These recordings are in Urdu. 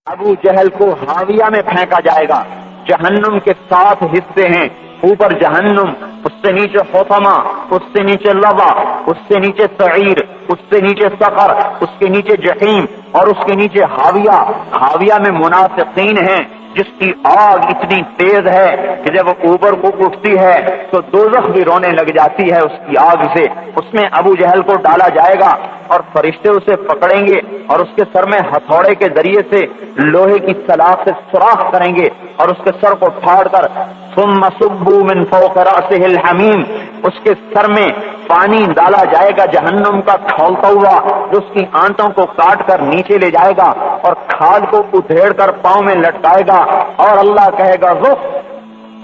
ابو جہل کو حاویہ میں پھینکا جائے گا. جہنم کے 7 حصے ہیں. اوپر جہنم، اس سے نیچے حطمہ، اس سے نیچے لظا، اس سے نیچے سعیر، اس سے نیچے سقر، اس کے نیچے جحیم اور اس کے نیچے حاویہ. حاویہ میں منافقین ہیں جس کی آگ اتنی تیز ہے کہ جب اوپر کو اٹھتی ہے تو دوزخ بھی رونے لگ جاتی ہے اس کی آگ سے. اس میں ابو جہل کو ڈالا جائے گا اور فرشتے اسے پکڑیں گے اور اس کے سر میں ہتھوڑے کے ذریعے سے لوہے کی سلاخ سے سوراخ کریں گے اور اس کے سر کو پھاڑ کر ثم صبوا من فوق رأسه الحمیم، اس کے سر میں پانی ڈالا جائے گا جہنم کا کھولتا ہوا، جو اس کی آنتوں کو کاٹ کر نیچے لے جائے گا اور کھال کو ادھیڑ کر پاؤں میں لٹکائے گا اور اللہ کہے گا ذق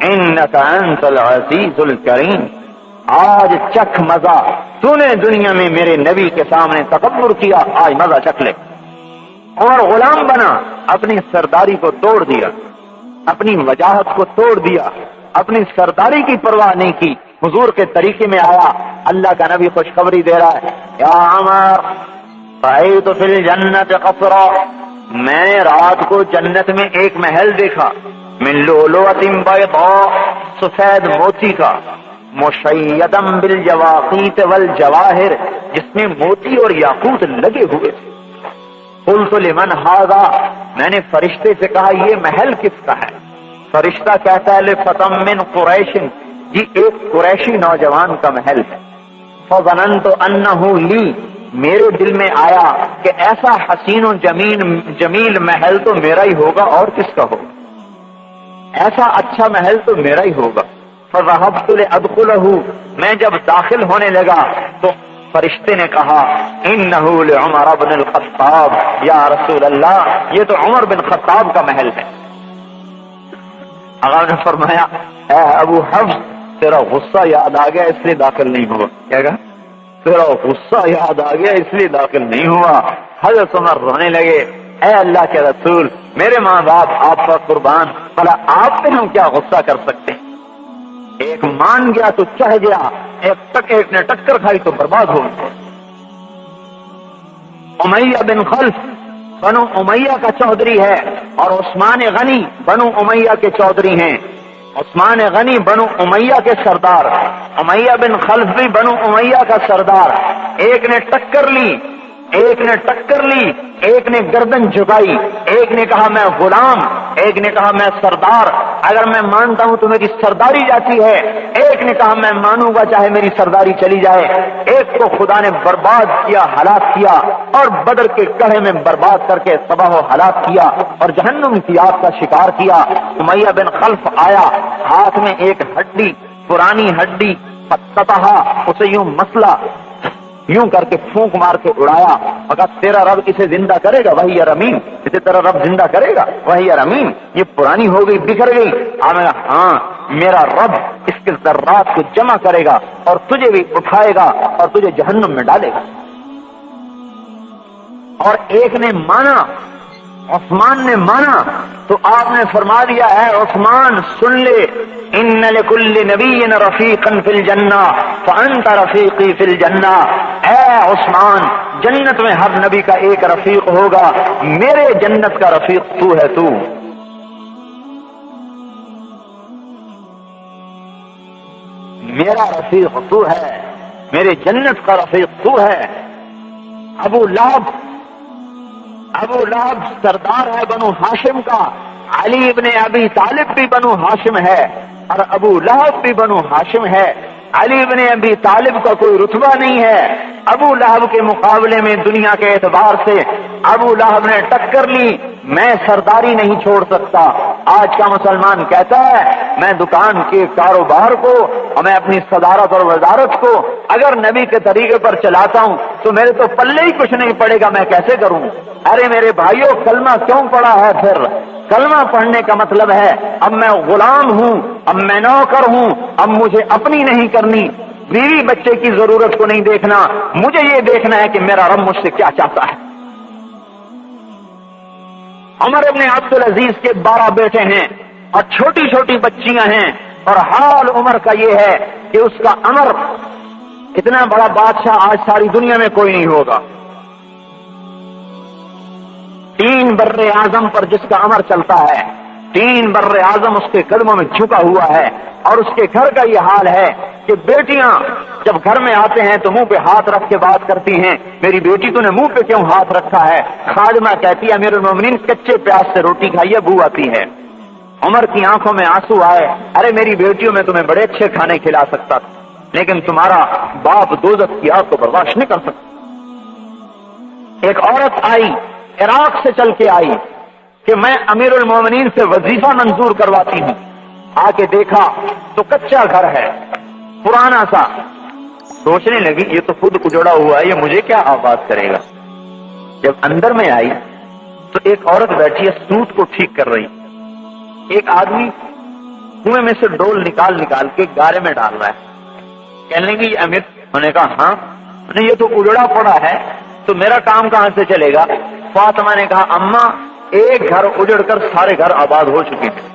انک انت العزیز الکریم، آج چکھ مزہ، تو نے دنیا میں میرے نبی کے سامنے تکبر کیا، آج مزہ چکھ لے. اور غلام بنا، اپنی سرداری کو توڑ دیا، اپنی وجاہت کو توڑ دیا، اپنی سرداری کی پرواہ نہیں کی، حضور کے طریقے میں آیا. اللہ کا نبی خوشخبری دے رہا ہے، یا عمر رأیت فی الجنت قصرا، میں نے رات کو جنت میں ایک محل دیکھا، من لؤلؤۃ بیضاء، سفید موتی کا، مشیدا بالیواقیت والجواہر، جس میں موتی اور یاقوت لگے ہوئے تھے. قلت لمن ھذا، میں نے فرشتے سے کہا یہ محل کس کا ہے؟ فرشتہ کہتا ہے لفتم من قریش، یہ ایک قریشی نوجوان کا محل ہے. فظننت انہ لی، میرے دل میں آیا کہ ایسا حسین و جمیل محل تو میرا ہی ہوگا، اور کس کا ہوگا؟ ایسا اچھا محل تو میرا ہی ہوگا. فذهبت لادخلہ، میں جب داخل ہونے لگا تو فرشتے نے کہا انہ لعمر بن الخطاب، یا رسول اللہ یہ تو عمر بن خطاب کا محل ہے. آقا نے فرمایا اے ابو حفص، تیرا غصہ یاد آ گیا اس لیے داخل نہیں ہوا. کیا کہا؟ تیرا غصہ یاد آ گیا اس لیے داخل نہیں ہوا. حضرت عمر رونے لگے، اے اللہ کے رسول، میرے ماں باپ آپ پر قربان، بھلا آپ پہ ہم کیا غصہ کر سکتے ہیں؟ ایک مان گیا تو چڑھ گیا، ایک نے ٹکر کھائی تو برباد ہو گیا. امیہ بن خلف بنو امیہ کا چودھری ہے اور عثمان غنی بنو امیہ کے چودھری ہیں. عثمان غنی بنو امیہ کے سردار، امیہ بن خلف بھی بنو امیہ کا سردار. ایک نے ٹکر لی، ایک نے گردن جھکائی، ایک نے کہا میں غلام، ایک نے کہا میں سردار، اگر میں مانتا ہوں تو میری سرداری جاتی ہے، ایک نے کہا میں مانوں گا چاہے میری سرداری چلی جائے. ایک کو خدا نے برباد کیا، ہلاک کیا، اور بدر کے قلعے میں برباد کر کے تباہ و ہلاک کیا اور جہنم کی آگ کا شکار کیا. امیہ بن خلف آیا، ہاتھ میں ایک ہڈی، پرانی ہڈی فتحا، اسے یوں مسلا، یوں کر کے پھونک مار کے اڑایا، مگر تیرا رب اسے زندہ کرے گا، وہی رمیم، اسے تیرا رب زندہ کرے گا، وہی رمیم. یہ پرانی ہو گئی، بکھر گئی. ہاں میرا رب اس کے ذرات کو جمع کرے گا اور تجھے بھی اٹھائے گا اور تجھے جہنم میں ڈالے گا. اور ایک نے مانا، عثمان نے مانا تو آپ نے فرما دیا ہے عثمان سن لے، ان لکل نبی رفیقا فی الجنہ فانت رفیقی فی الجنہ. اے عثمان، جنت میں ہر نبی کا ایک رفیق ہوگا، میرے جنت کا رفیق تو ہے. تو میرا رفیق تو ہے، میرے جنت کا رفیق تو ہے. ابو لہب سردار ہے بنو ہاشم کا، علی ابن ابی طالب بھی بنو ہاشم ہے اور ابو لہب بھی بنو ہاشم ہے. علی ابن ابی طالب کا کوئی رتبہ نہیں ہے. ابو لہب کے مقابلے میں دنیا کے اعتبار سے ابو لہب نے ٹکر لی. میں سرداری نہیں چھوڑ سکتا. آج کا مسلمان کہتا ہے میں دکان کے کاروبار کو اور میں اپنی صدارت اور وزارت کو اگر نبی کے طریقے پر چلاتا ہوں تو میرے تو پلے ہی کچھ نہیں پڑے گا، میں کیسے کروں؟ ارے میرے بھائیوں، کلمہ کیوں پڑھا ہے؟ پھر کلمہ پڑھنے کا مطلب ہے اب میں غلام ہوں، اب میں نوکر ہوں، اب مجھے اپنی نہیں کرنی، بیوی بچے کی ضرورت کو نہیں دیکھنا، مجھے یہ دیکھنا ہے کہ میرا رب مجھ سے کیا چاہتا ہے. عمر ابن عبدالعزیز کے 12 بیٹے ہیں اور چھوٹی چھوٹی بچیاں ہیں، اور حال عمر کا یہ ہے کہ اس کا عمر اتنا بڑا بادشاہ آج ساری دنیا میں کوئی نہیں ہوگا. 3 تین بر اعظم پر جس کا امر چلتا ہے، تین بر اعظم اس کے قدموں میں جھکا ہوا ہے، اور اس کے گھر کا یہ حال ہے کہ بیٹیاں جب گھر میں آتے ہیں تو منہ پہ ہاتھ رکھ کے بات کرتی ہیں، میری بیٹی تو نے منہ پہ کیوں ہاتھ رکھا ہے؟ خادمہ کہتی ہے امیر المومنین کچے پیاز سے روٹی کھائیے، بو آتی ہے۔ عمر کی آنکھوں میں آنسو آئے، ارے میری بیٹیوں میں تمہیں بڑے اچھے کھانے کھلا سکتا تھا، لیکن تمہارا باپ دوزخ کی آگ کو برداشت نہیں کر سکتا۔ ایک عورت آئی، عراق سے چل کے آئی کہ میں امیر المومنین سے وظیفہ منظور کرواتی ہوں۔ آ کے دیکھا تو کچا گھر ہے، پرانا سا، سوچنے لگی یہ تو خود اجڑا ہوا ہے، یہ مجھے کیا آباد کرے گا۔ جب اندر میں آئی تو ایک عورت بیٹھی ہے سوٹ کو ٹھیک کر رہی، ایک آدمی کنویں میں سے ڈول نکال نکال کے گارے میں ڈال رہا ہے۔ کہنے لگی یہ امیر، انہوں نے کہا ہاں، یہ تو اجڑا پڑا ہے تو میرا کام کہاں سے چلے گا؟ فاطمہ نے کہا اماں ایک گھر اجڑ کر سارے گھر آباد ہو چکے ہیں،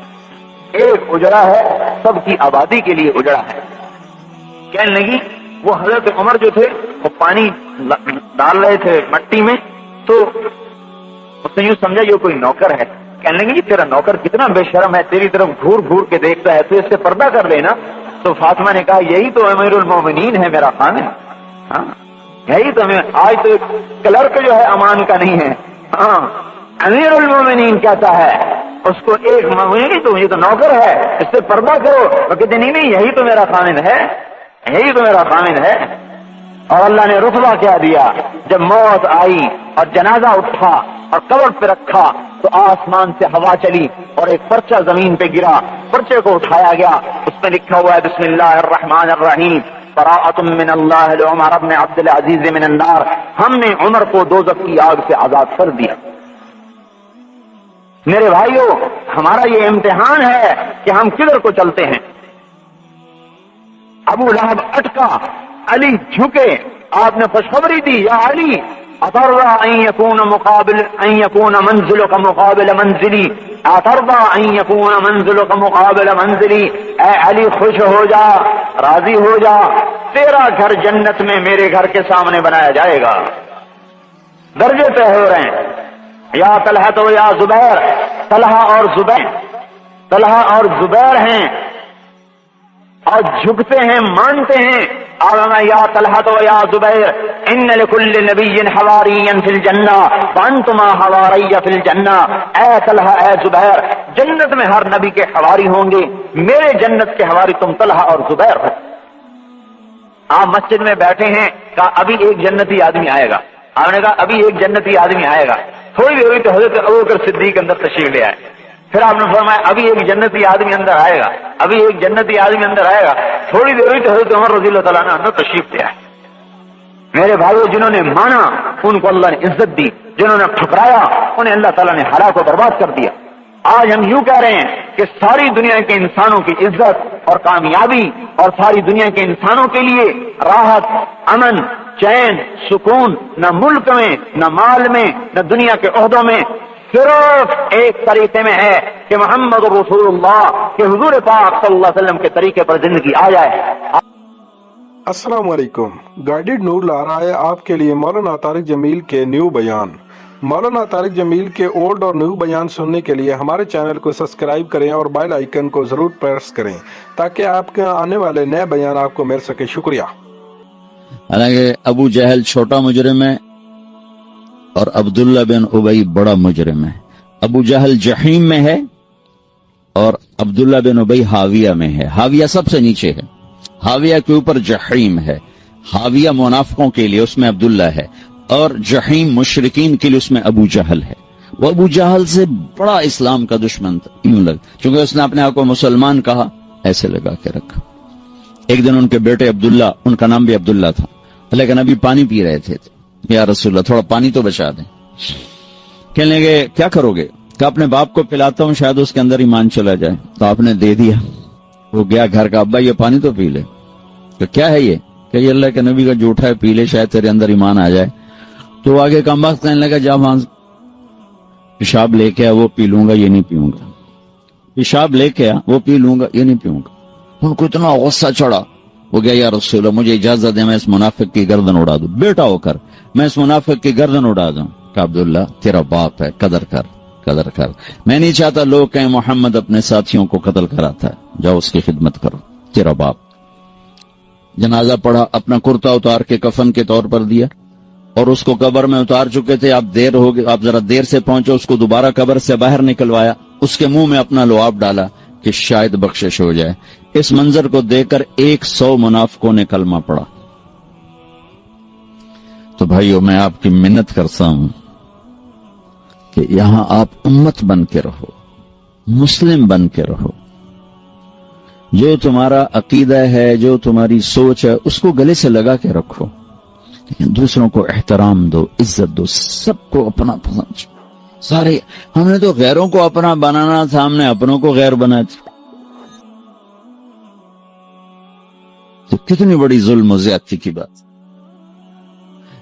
ایک اجڑا ہے سب کی آبادی کے لیے اجڑا ہے۔ کہنے لگی وہ حضرت عمر جو تھے وہ پانی ڈال رہے تھے مٹی میں، تو اس نے یوں سمجھا یہ کوئی نوکر ہے۔ کہنے لگی یہ تیرا نوکر کتنا بے شرم ہے، تیری طرف گھور گھور کے دیکھتا ہے، تو اس سے پردہ کر لینا۔ تو فاطمہ نے کہا یہی تو امیر المومنین ہے میرا خامن، ہاں یہی تو ہمیں، آج تو کلرک جو ہے امان کا نہیں ہے، ہاں امیر المومنین کہتا ہے اس کو ایک مومنی تو یہ تو نوکر ہے، اس سے پردہ کرو۔ وہ کہتے نہیں یہی تو میرا خامن ہے، یہی تو میرا خامن ہے۔ اور اللہ نے رتبہ کیا دیا، جب موت آئی اور جنازہ اٹھا اور قبر پہ رکھا تو آسمان سے ہوا چلی اور ایک پرچہ زمین پہ گرا، پرچے کو اٹھایا گیا، اس میں لکھا ہوا ہے بسم اللہ الرحمن الرحیم براءۃ من اللہ لعمر بن عبد العزیز من النار، ہم نے عمر کو دوزخ کی آگ سے آزاد کر دیا۔ میرے بھائیو ہمارا یہ امتحان ہے کہ ہم کدھر کو چلتے ہیں۔ ابو لہب اٹکا، علی جھکے، آپ نے خوشخبری دی یا علی اترضى ان يكون منزلك مقابل منزلی، اترضى ان يكون منزلك مقابل منزلی، اے علی خوش ہو جا، راضی ہو جا، تیرا گھر جنت میں میرے گھر کے سامنے بنایا جائے گا۔ درجے طے ہو رہے ہیں، یا طلحہ تو یا زبیر، طلحہ اور زبیر ہیں اور جھکتے ہیں، مانتے ہیں۔ اور یا طلحہ تو یا زبیر ان لکل نبی حواریا فی الجنہ فانتما حواریہ فی الجنہ، اے طلحہ اے زبیر، جنت میں ہر نبی کے حواری ہوں گے، میرے جنت کے حواری تم طلحہ اور زبیر ہو۔ آپ مسجد میں بیٹھے ہیں، کہا ابھی ایک جنتی آدمی آئے گا، آپ نے کہا ابھی ایک جنتی آدمی آئے گا، تھوڑی دیر ہوئی تو حضرت ابوبکر صدیق اندر تشریف لے آئے، پھر آپ نے فرمایا ابھی ایک جنتی آدمی اندر آئے گا، ابھی ایک جنتی آدمی اندر آئے گا، تھوڑی دیر ہوئی تو حضرت عمر رضی اللہ تعالیٰ عنہ اندر تشریف لے آئے۔ میرے بھائیو جنہوں نے مانا ان کو اللہ نے عزت دی، جنہوں نے ٹھکرایا انہیں اللہ تعالیٰ نے ہلاک و برباد کر دیا۔ آج ہم یوں کہہ رہے ہیں کہ ساری دنیا کے انسانوں کی عزت اور کامیابی اور ساری دنیا کے انسانوں کے لیے راحت، امن، چین، سکون نہ ملک میں، نہ مال میں، نہ دنیا کے عہدوں میں، صرف ایک طریقے میں ہے کہ محمد رسول اللہ کے حضور پاک صلی اللہ علیہ وسلم کے طریقے پر زندگی آ جائے۔ السلام علیکم، گائیڈڈ نور لا رہا ہے آپ کے لیے مولانا طارق جمیل کے نیو بیان۔ مولانا طارق جمیل کے اولڈ اور نیو بیان سننے کے لیے ہمارے چینل کو سبسکرائب کریں اور بیل آئیکن کو ضرور پریس کریں تاکہ آپ کے آنے والے نئے بیان آپ کو مل سکے۔ شکریہ۔ حالانکہ ابو جہل چھوٹا مجرم ہے اور عبداللہ بن ابی بڑا مجرم ہے۔ ابو جہل جحیم میں ہے اور عبداللہ بن ابی حاویہ میں ہے۔ حاویہ سب سے نیچے ہے، حاویہ کے اوپر جحیم ہے۔ حاویہ منافقوں کے لیے، اس میں عبداللہ ہے، اور جحیم مشرکین کے لیے اس میں ابو جہل ہے۔ وہ ابو جہل سے بڑا اسلام کا دشمن تھا، یوں لگ چونکہ اس نے اپنے آپ کو مسلمان کہا، ایسے لگا کے رکھا۔ ایک دن ان کے بیٹے عبداللہ، ان کا نام بھی عبداللہ تھا، لیکن ابھی پانی پی رہے تھے، یا رسول اللہ تھوڑا پانی تو بچا دیں۔ کہنے لگے کیا کرو گے؟ کہ اپنے باپ کو پلاتا ہوں، شاید اس کے اندر ایمان چلا جائے۔ تو آپ نے دے دیا۔ وہ گیا گھر کا، ابا یہ پانی تو پی لے۔ کہ کیا ہے یہ؟ کہ یہ اللہ کے نبی کا جھوٹا ہے، پی لے شاید تیرے اندر ایمان آ جائے۔ تو آگے کم وقت کہنے لگا جا وہاں پیشاب لے کے آ، وہ پی لوں گا، یہ نہیں پیوں گا۔ پیشاب لے کے آ، وہ پی لوں گا، یہ نہیں پیوں گا۔ ان کو اتنا غصہ چڑھا، وہ گیا یا رسول اللہ مجھے اجازت دے میں اس منافق کی گردن اڑا دوں، بیٹا ہو کر میں اس منافق کی گردن اڑا دوں۔ کہ عبداللہ تیرا باپ ہے، قدر کر. میں نہیں چاہتا لوگ کہیں محمد اپنے ساتھیوں کو قتل کراتا ہے، جاؤ اس کی خدمت کرو، تیرا باپ. جنازہ پڑھا، اپنا کرتا اتار کے کفن کے طور پر دیا، اور اس کو قبر میں اتار چکے تھے. آپ دیر ہو گئے، آپ ذرا دیر سے پہنچے، اس کو دوبارہ قبر سے باہر نکلوایا، اس کے منہ میں اپنا لعاب ڈالا کہ شاید بخشش ہو جائے. اس منظر کو دیکھ کر 100 منافقوں نے کلمہ پڑھا. تو بھائیو، میں آپ کی منت کرتا ہوں کہ یہاں آپ امت بن کے رہو، مسلم بن کے رہو. جو تمہارا عقیدہ ہے، جو تمہاری سوچ ہے، اس کو گلے سے لگا کے رکھو، لیکن دوسروں کو احترام دو، عزت دو، سب کو اپنا پسند. سارے ہم نے تو غیروں کو اپنا بنانا تھا، ہم نے اپنوں کو غیر بنا تھا. تو کتنی بڑی ظلم و زیادتی کی بات.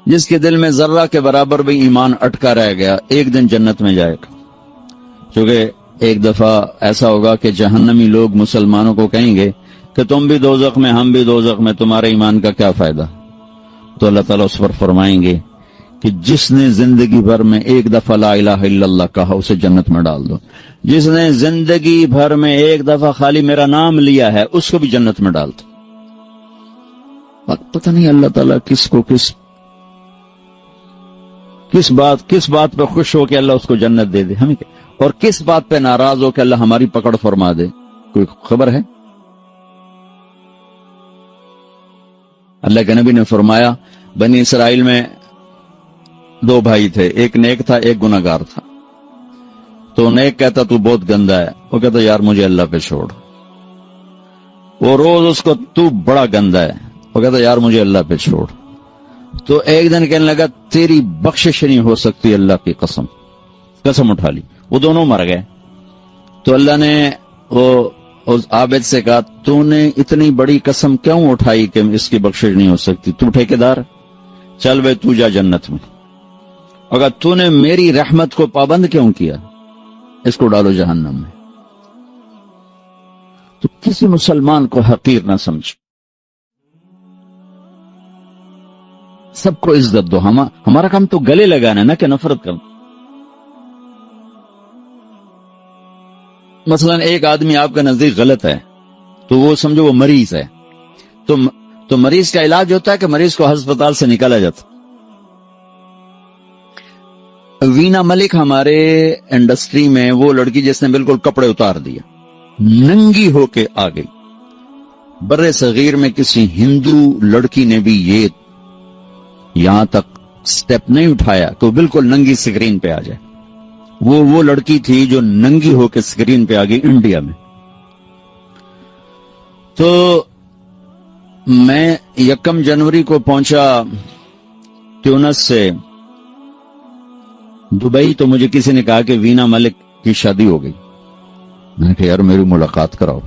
جس کے دل میں ذرہ کے برابر بھی ایمان اٹکا رہ گیا، ایک دن جنت میں جائے گا. چونکہ ایک دفعہ ایسا ہوگا کہ جہنمی لوگ مسلمانوں کو کہیں گے کہ تم بھی دوزخ میں، ہم بھی دوزخ میں، تمہارے ایمان کا کیا فائدہ. تو اللہ تعالیٰ اس پر فرمائیں گے کہ جس نے زندگی بھر میں ایک دفعہ لا الہ الا اللہ کہا، اسے جنت میں ڈال دو. جس نے زندگی بھر میں ایک دفعہ خالی میرا نام لیا ہے، اس کو بھی جنت میں ڈال دو. پتہ نہیں اللہ تعالیٰ کس کو کس بات پہ خوش ہو کہ اللہ اس کو جنت دے دے ہمیں، اور کس بات پہ ناراض ہو کہ اللہ ہماری پکڑ فرما دے. کوئی خبر ہے؟ اللہ کے نبی نے فرمایا بنی اسرائیل میں 2 بھائی تھے، ایک نیک تھا، ایک گناہگار تھا. تو نیک کہتا تو بہت گندا ہے، وہ کہتا یار مجھے اللہ پہ چھوڑ. وہ روز اس کو تو بڑا گندا ہے، وہ کہتا یار مجھے اللہ پہ چھوڑ. تو ایک دن کہنے لگا تیری بخشش نہیں ہو سکتی، اللہ کی قسم اٹھا لی. وہ دونوں مر گئے. تو اللہ نے وہ اس عابد سے کہا تو نے اتنی بڑی قسم کیوں اٹھائی کہ اس کی بخشش نہیں ہو سکتی؟ تو ٹھیکیدار، چل بے تو جا جنت میں. اگر تو نے میری رحمت کو پابند کیوں کیا؟ اس کو ڈالو جہنم میں. تو کسی مسلمان کو حقیر نہ سمجھ، سب کو عزت دو. ہمارا کام تو گلے لگانا ہے، نہ کہ نفرت کرنا. مثلا ایک آدمی آپ کے نزدیک غلط ہے تو وہ سمجھو وہ مریض ہے، تو مریض کا علاج ہوتا ہے کہ مریض کو ہسپتال سے نکالا جاتا. وینا ملک ہمارے انڈسٹری میں وہ لڑکی جس نے بالکل کپڑے اتار دیا، ننگی ہو کے آ گئی. بر صغیر میں کسی ہندو لڑکی نے بھی یہ یہاں تک سٹیپ نہیں اٹھایا کہ وہ بالکل ننگی سکرین پہ آ جائے. وہ لڑکی تھی جو ننگی ہو کے سکرین پہ آ گئی انڈیا میں. تو میں 1 جنوری کو پہنچا ٹیونس سے دبئی، تو مجھے کسی نے کہا کہ وینا ملک کی شادی ہو گئی. میں نے کہا یار میری ملاقات کراؤ.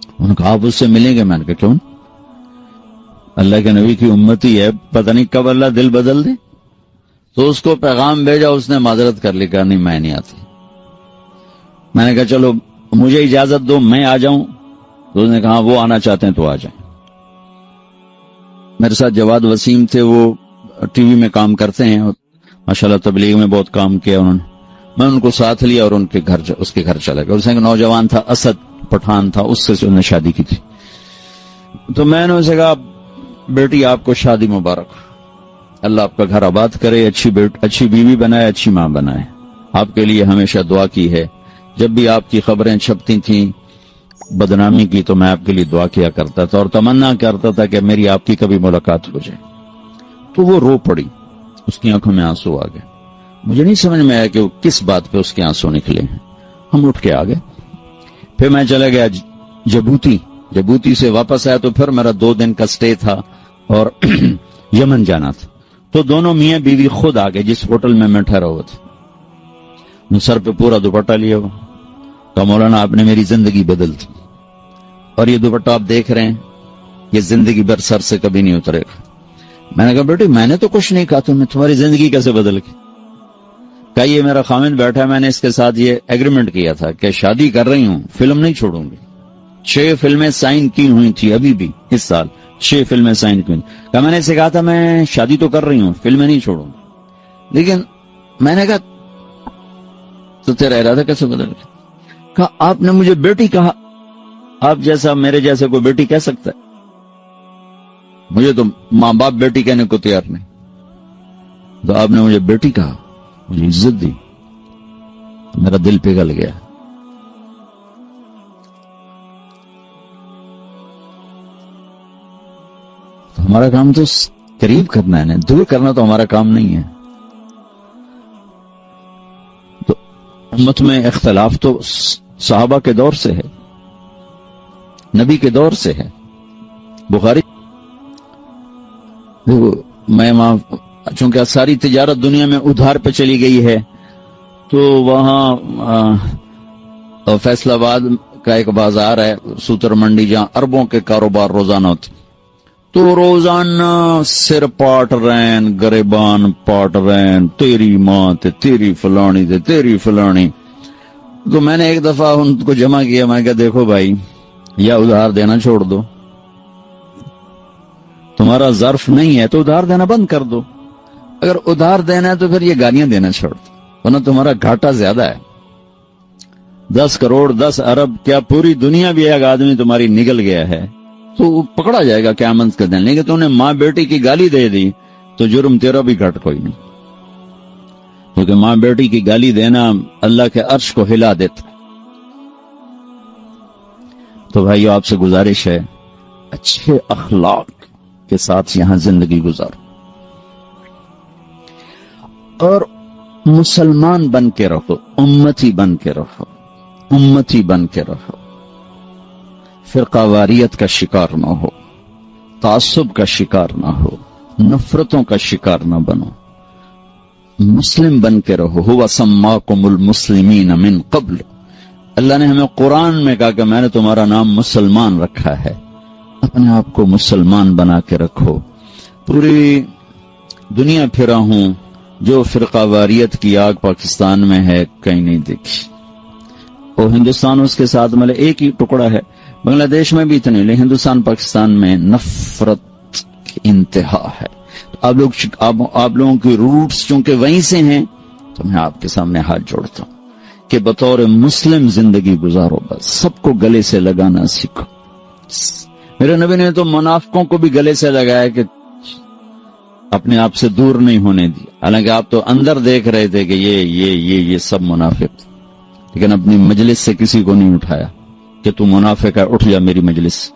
انہوں نے کہا آپ اس سے ملیں گے. میں نے کہا کیوں؟ اللہ کے نبی کی امتی ہے، پتہ نہیں کب اللہ دل بدل دے. تو اس کو پیغام بھیجا، اس نے معذرت کر لی، کہا نہیں میں نہیں آتی. میں نے کہا چلو مجھے اجازت دو میں آ جاؤں. تو اس نے کہا وہ آنا چاہتے ہیں تو آ جائیں. میرے ساتھ جواد وسیم تھے، وہ ٹی وی میں کام کرتے ہیں، ماشاءاللہ تبلیغ میں بہت کام کیا انہوں نے. میں ان کو ساتھ لیا اور اس کے گھر چلا گیا. اس نے ایک نوجوان تھا، اسد پٹھان تھا، اس سے انہوں نے شادی کی تھی. تو میں نے اسے کہا بیٹی آپ کو شادی مبارک، اللہ آپ کا گھر آباد کرے، اچھی بیوی بنائے، اچھی ماں بنائے. آپ کے لیے ہمیشہ دعا کی ہے. جب بھی آپ کی خبریں چھپتی تھیں بدنامی کی تو میں آپ کے لیے دعا کیا کرتا تھا اور تمنا کرتا تھا کہ میری آپ کی کبھی ملاقات ہو جائے. تو وہ رو پڑی، اس کی آنکھوں میں آنسو آ گئے. مجھے نہیں سمجھ میں آیا کہ وہ کس بات پہ اس کے آنسو نکلے ہیں. ہم اٹھ کے آ گئے. پھر میں چلا گیا جبوتی سے واپس آیا تو پھر میرا 2 دن کا سٹے تھا اور یمن جانا تھا. تو دونوں میاں بیوی خود آ گئے جس ہوٹل میں ٹھہرا ہوا تھا. سر پہ پورا دوپٹہ لیا ہوا. تو مولانا آپ نے میری زندگی بدل دی، اور یہ دوپٹہ آپ دیکھ رہے ہیں یہ زندگی بھر سر سے کبھی نہیں اترے گا. میں نے کہا بیٹی میں نے تو کچھ نہیں کہا، تمہاری زندگی کیسے بدل گئی؟ کہا یہ میرا خامند بیٹھا ہے، میں نے اس کے ساتھ یہ ایگریمنٹ کیا تھا کہ شادی کر رہی ہوں، فلم نہیں چھوڑوں گی. 6 فلمیں سائن کی ہوئی تھی ابھی بھی اس سال، 6 فلمیں سائن کی ہوئی. کہا میں نے اسے کہا تھا میں شادی تو کر رہی ہوں، فلمیں نہیں چھوڑوں گی. لیکن میں نے کہا تو تیرا ارادہ کیسے بدل گیا؟ کہا آپ نے مجھے بیٹی کہا، آپ جیسا میرے جیسے کوئی بیٹی کہہ سکتا ہے؟ مجھے تو ماں باپ بیٹی کہنے کو تیار نہیں، تو آپ نے مجھے بیٹی کہا، مجھے عزت دی، میرا دل پگھل گیا۔ تو ہمارا کام تو قریب کرنا ہے نا، دور کرنا تو ہمارا کام نہیں ہے۔ تو امت میں اختلاف تو صحابہ کے دور سے ہے، نبی کے دور سے ہے۔ بخاری دیکھو، میں وہاں چونکہ ساری تجارت دنیا میں ادھار پہ چلی گئی ہے، تو وہاں فیصل آباد کا ایک بازار ہے، سوتر منڈی، جہاں اربوں کے کاروبار روزانہ ہوتے، تو روزانہ سر پاٹ رین، گریبان پاٹ رین، تیری ماں تے، تیری فلانی تے، تیری فلانی۔ تو میں نے ایک دفعہ ان کو جمع کیا، میں کہا دیکھو بھائی، یا ادھار دینا چھوڑ دو، تمہارا ظرف نہیں ہے تو ادھار دینا بند کر دو، اگر ادھار دینا ہے تو پھر یہ گالیاں دینا چھوڑ دو، ورنہ تمہارا گھاٹا زیادہ ہے۔ 10 کروڑ 10 ارب کیا پوری دنیا بھی ایک آدمی تمہاری نگل گیا ہے تو وہ پکڑا جائے گا قیامت کے دن، لیکن تو نے ماں بیٹی کی گالی دے دی تو جرم تیرا بھی گھٹ کوئی نہیں، کیونکہ ماں بیٹی کی گالی دینا اللہ کے عرش کو ہلا دیتا۔ تو بھائیو، آپ سے گزارش ہے، اچھے اخلاق کے ساتھ یہاں زندگی گزارو، اور مسلمان بن کے رہو، امتی بن کے رہو، امتی بن کے رہو، فرقہ واریت کا شکار نہ ہو، تعصب کا شکار نہ ہو، نفرتوں کا شکار نہ بنو، مسلم بن کے رہو۔ ہوا سماکم المسلمین من قبل، اللہ نے ہمیں قرآن میں کہا کہ میں نے تمہارا نام مسلمان رکھا ہے، اپنے آپ کو مسلمان بنا کے رکھو۔ پوری دنیا پھرا ہوں، جو فرقہ واریت کی آگ پاکستان میں ہے کہیں نہیں دیکھی، اور ہندوستان اس کے ساتھ ملے ایک ہی ٹکڑا ہے، بنگلہ دیش میں بھی اتنے، لیکن ہندوستان پاکستان میں نفرت کی انتہا ہے۔ آپ لوگوں کی روٹس چونکہ وہیں سے ہیں، تو میں آپ کے سامنے ہاتھ جوڑتا ہوں کہ بطور مسلم زندگی گزارو، بس سب کو گلے سے لگانا سیکھو۔ میرے نبی نے تو منافقوں کو بھی گلے سے لگایا کہ اپنے آپ سے دور نہیں ہونے دی، حالانکہ آپ تو اندر دیکھ رہے تھے کہ یہ سب منافق، لیکن اپنی مجلس سے کسی کو نہیں اٹھایا کہ تو منافق ہے، اٹھ جا میری مجلس سے۔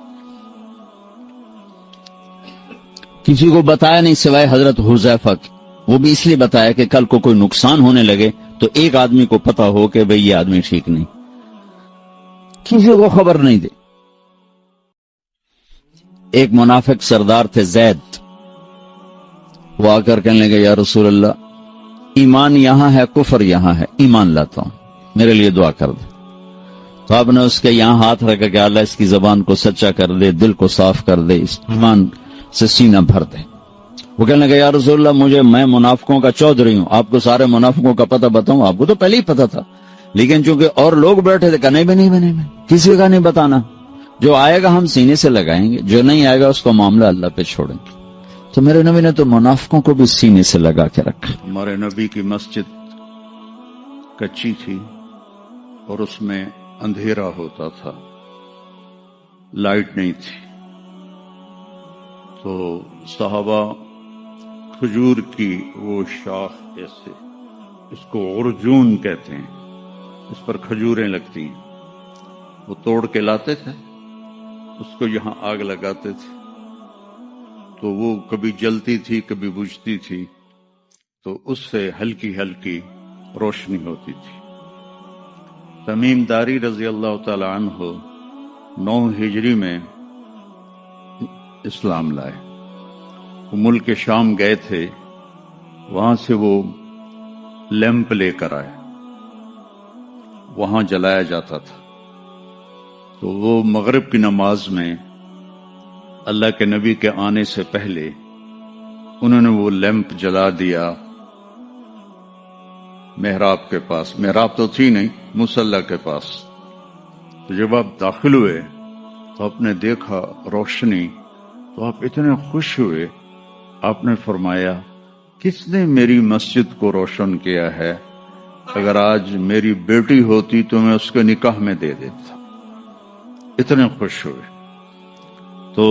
کسی کو بتایا نہیں سوائے حضرت حذیفہ کی، وہ بھی اس لیے بتایا کہ کل کو کوئی نقصان ہونے لگے تو ایک آدمی کو پتا ہو کہ بھئی یہ آدمی ٹھیک نہیں، کسی کو خبر نہیں دے۔ ایک منافق سردار تھے زید، وہ آ کر کہنے لگے یا رسول اللہ، ایمان یہاں ہے، کفر یہاں ہے، ایمان لاتا ہوں، میرے لیے دعا کر دے۔ تو آپ نے اس کے یہاں ہاتھ رکھا کہ اللہ اس کی زبان کو سچا کر دے، دل کو صاف کر دے، اس ایمان سے سینہ بھر دے۔ وہ کہنے لگا یا رسول اللہ، میں منافقوں کا چودھری ہوں، آپ کو سارے منافقوں کا پتہ بتاؤں؟ آپ کو تو پہلے ہی پتہ تھا، لیکن چونکہ اور لوگ بیٹھے تھے، کہ نہیں، کسی کا نہیں بتانا، جو آئے گا ہم سینے سے لگائیں گے، جو نہیں آئے گا اس کو معاملہ اللہ پہ چھوڑیں گے۔ تو میرے نبی نے تو منافقوں کو بھی سینے سے لگا کے رکھا۔ ہمارے نبی کی مسجد کچی تھی اور اس میں اندھیرا ہوتا تھا، لائٹ نہیں تھی، تو صحابہ کھجور کی وہ شاخ ایسے، اس کو عرجون کہتے ہیں، اس پر کھجوریں لگتی ہیں، وہ توڑ کے لاتے تھے، اس کو یہاں آگ لگاتے تھے، تو وہ کبھی جلتی تھی کبھی بجھتی تھی، تو اس سے ہلکی ہلکی روشنی ہوتی تھی۔ تمیم داری رضی اللہ تعالی عنہ 9 ہجری میں اسلام لائے، وہ ملک شام گئے تھے، وہاں سے وہ لیمپ لے کر آئے، وہاں جلایا جاتا تھا، تو وہ مغرب کی نماز میں اللہ کے نبی کے آنے سے پہلے انہوں نے وہ لیمپ جلا دیا محراب کے پاس، محراب تو تھی نہیں، مصلی کے پاس۔ تو جب آپ داخل ہوئے تو آپ نے دیکھا روشنی، تو آپ اتنے خوش ہوئے، آپ نے فرمایا کس نے میری مسجد کو روشن کیا ہے؟ اگر آج میری بیٹی ہوتی تو میں اس کے نکاح میں دے دیتا. اتنے خوش ہوئے. تو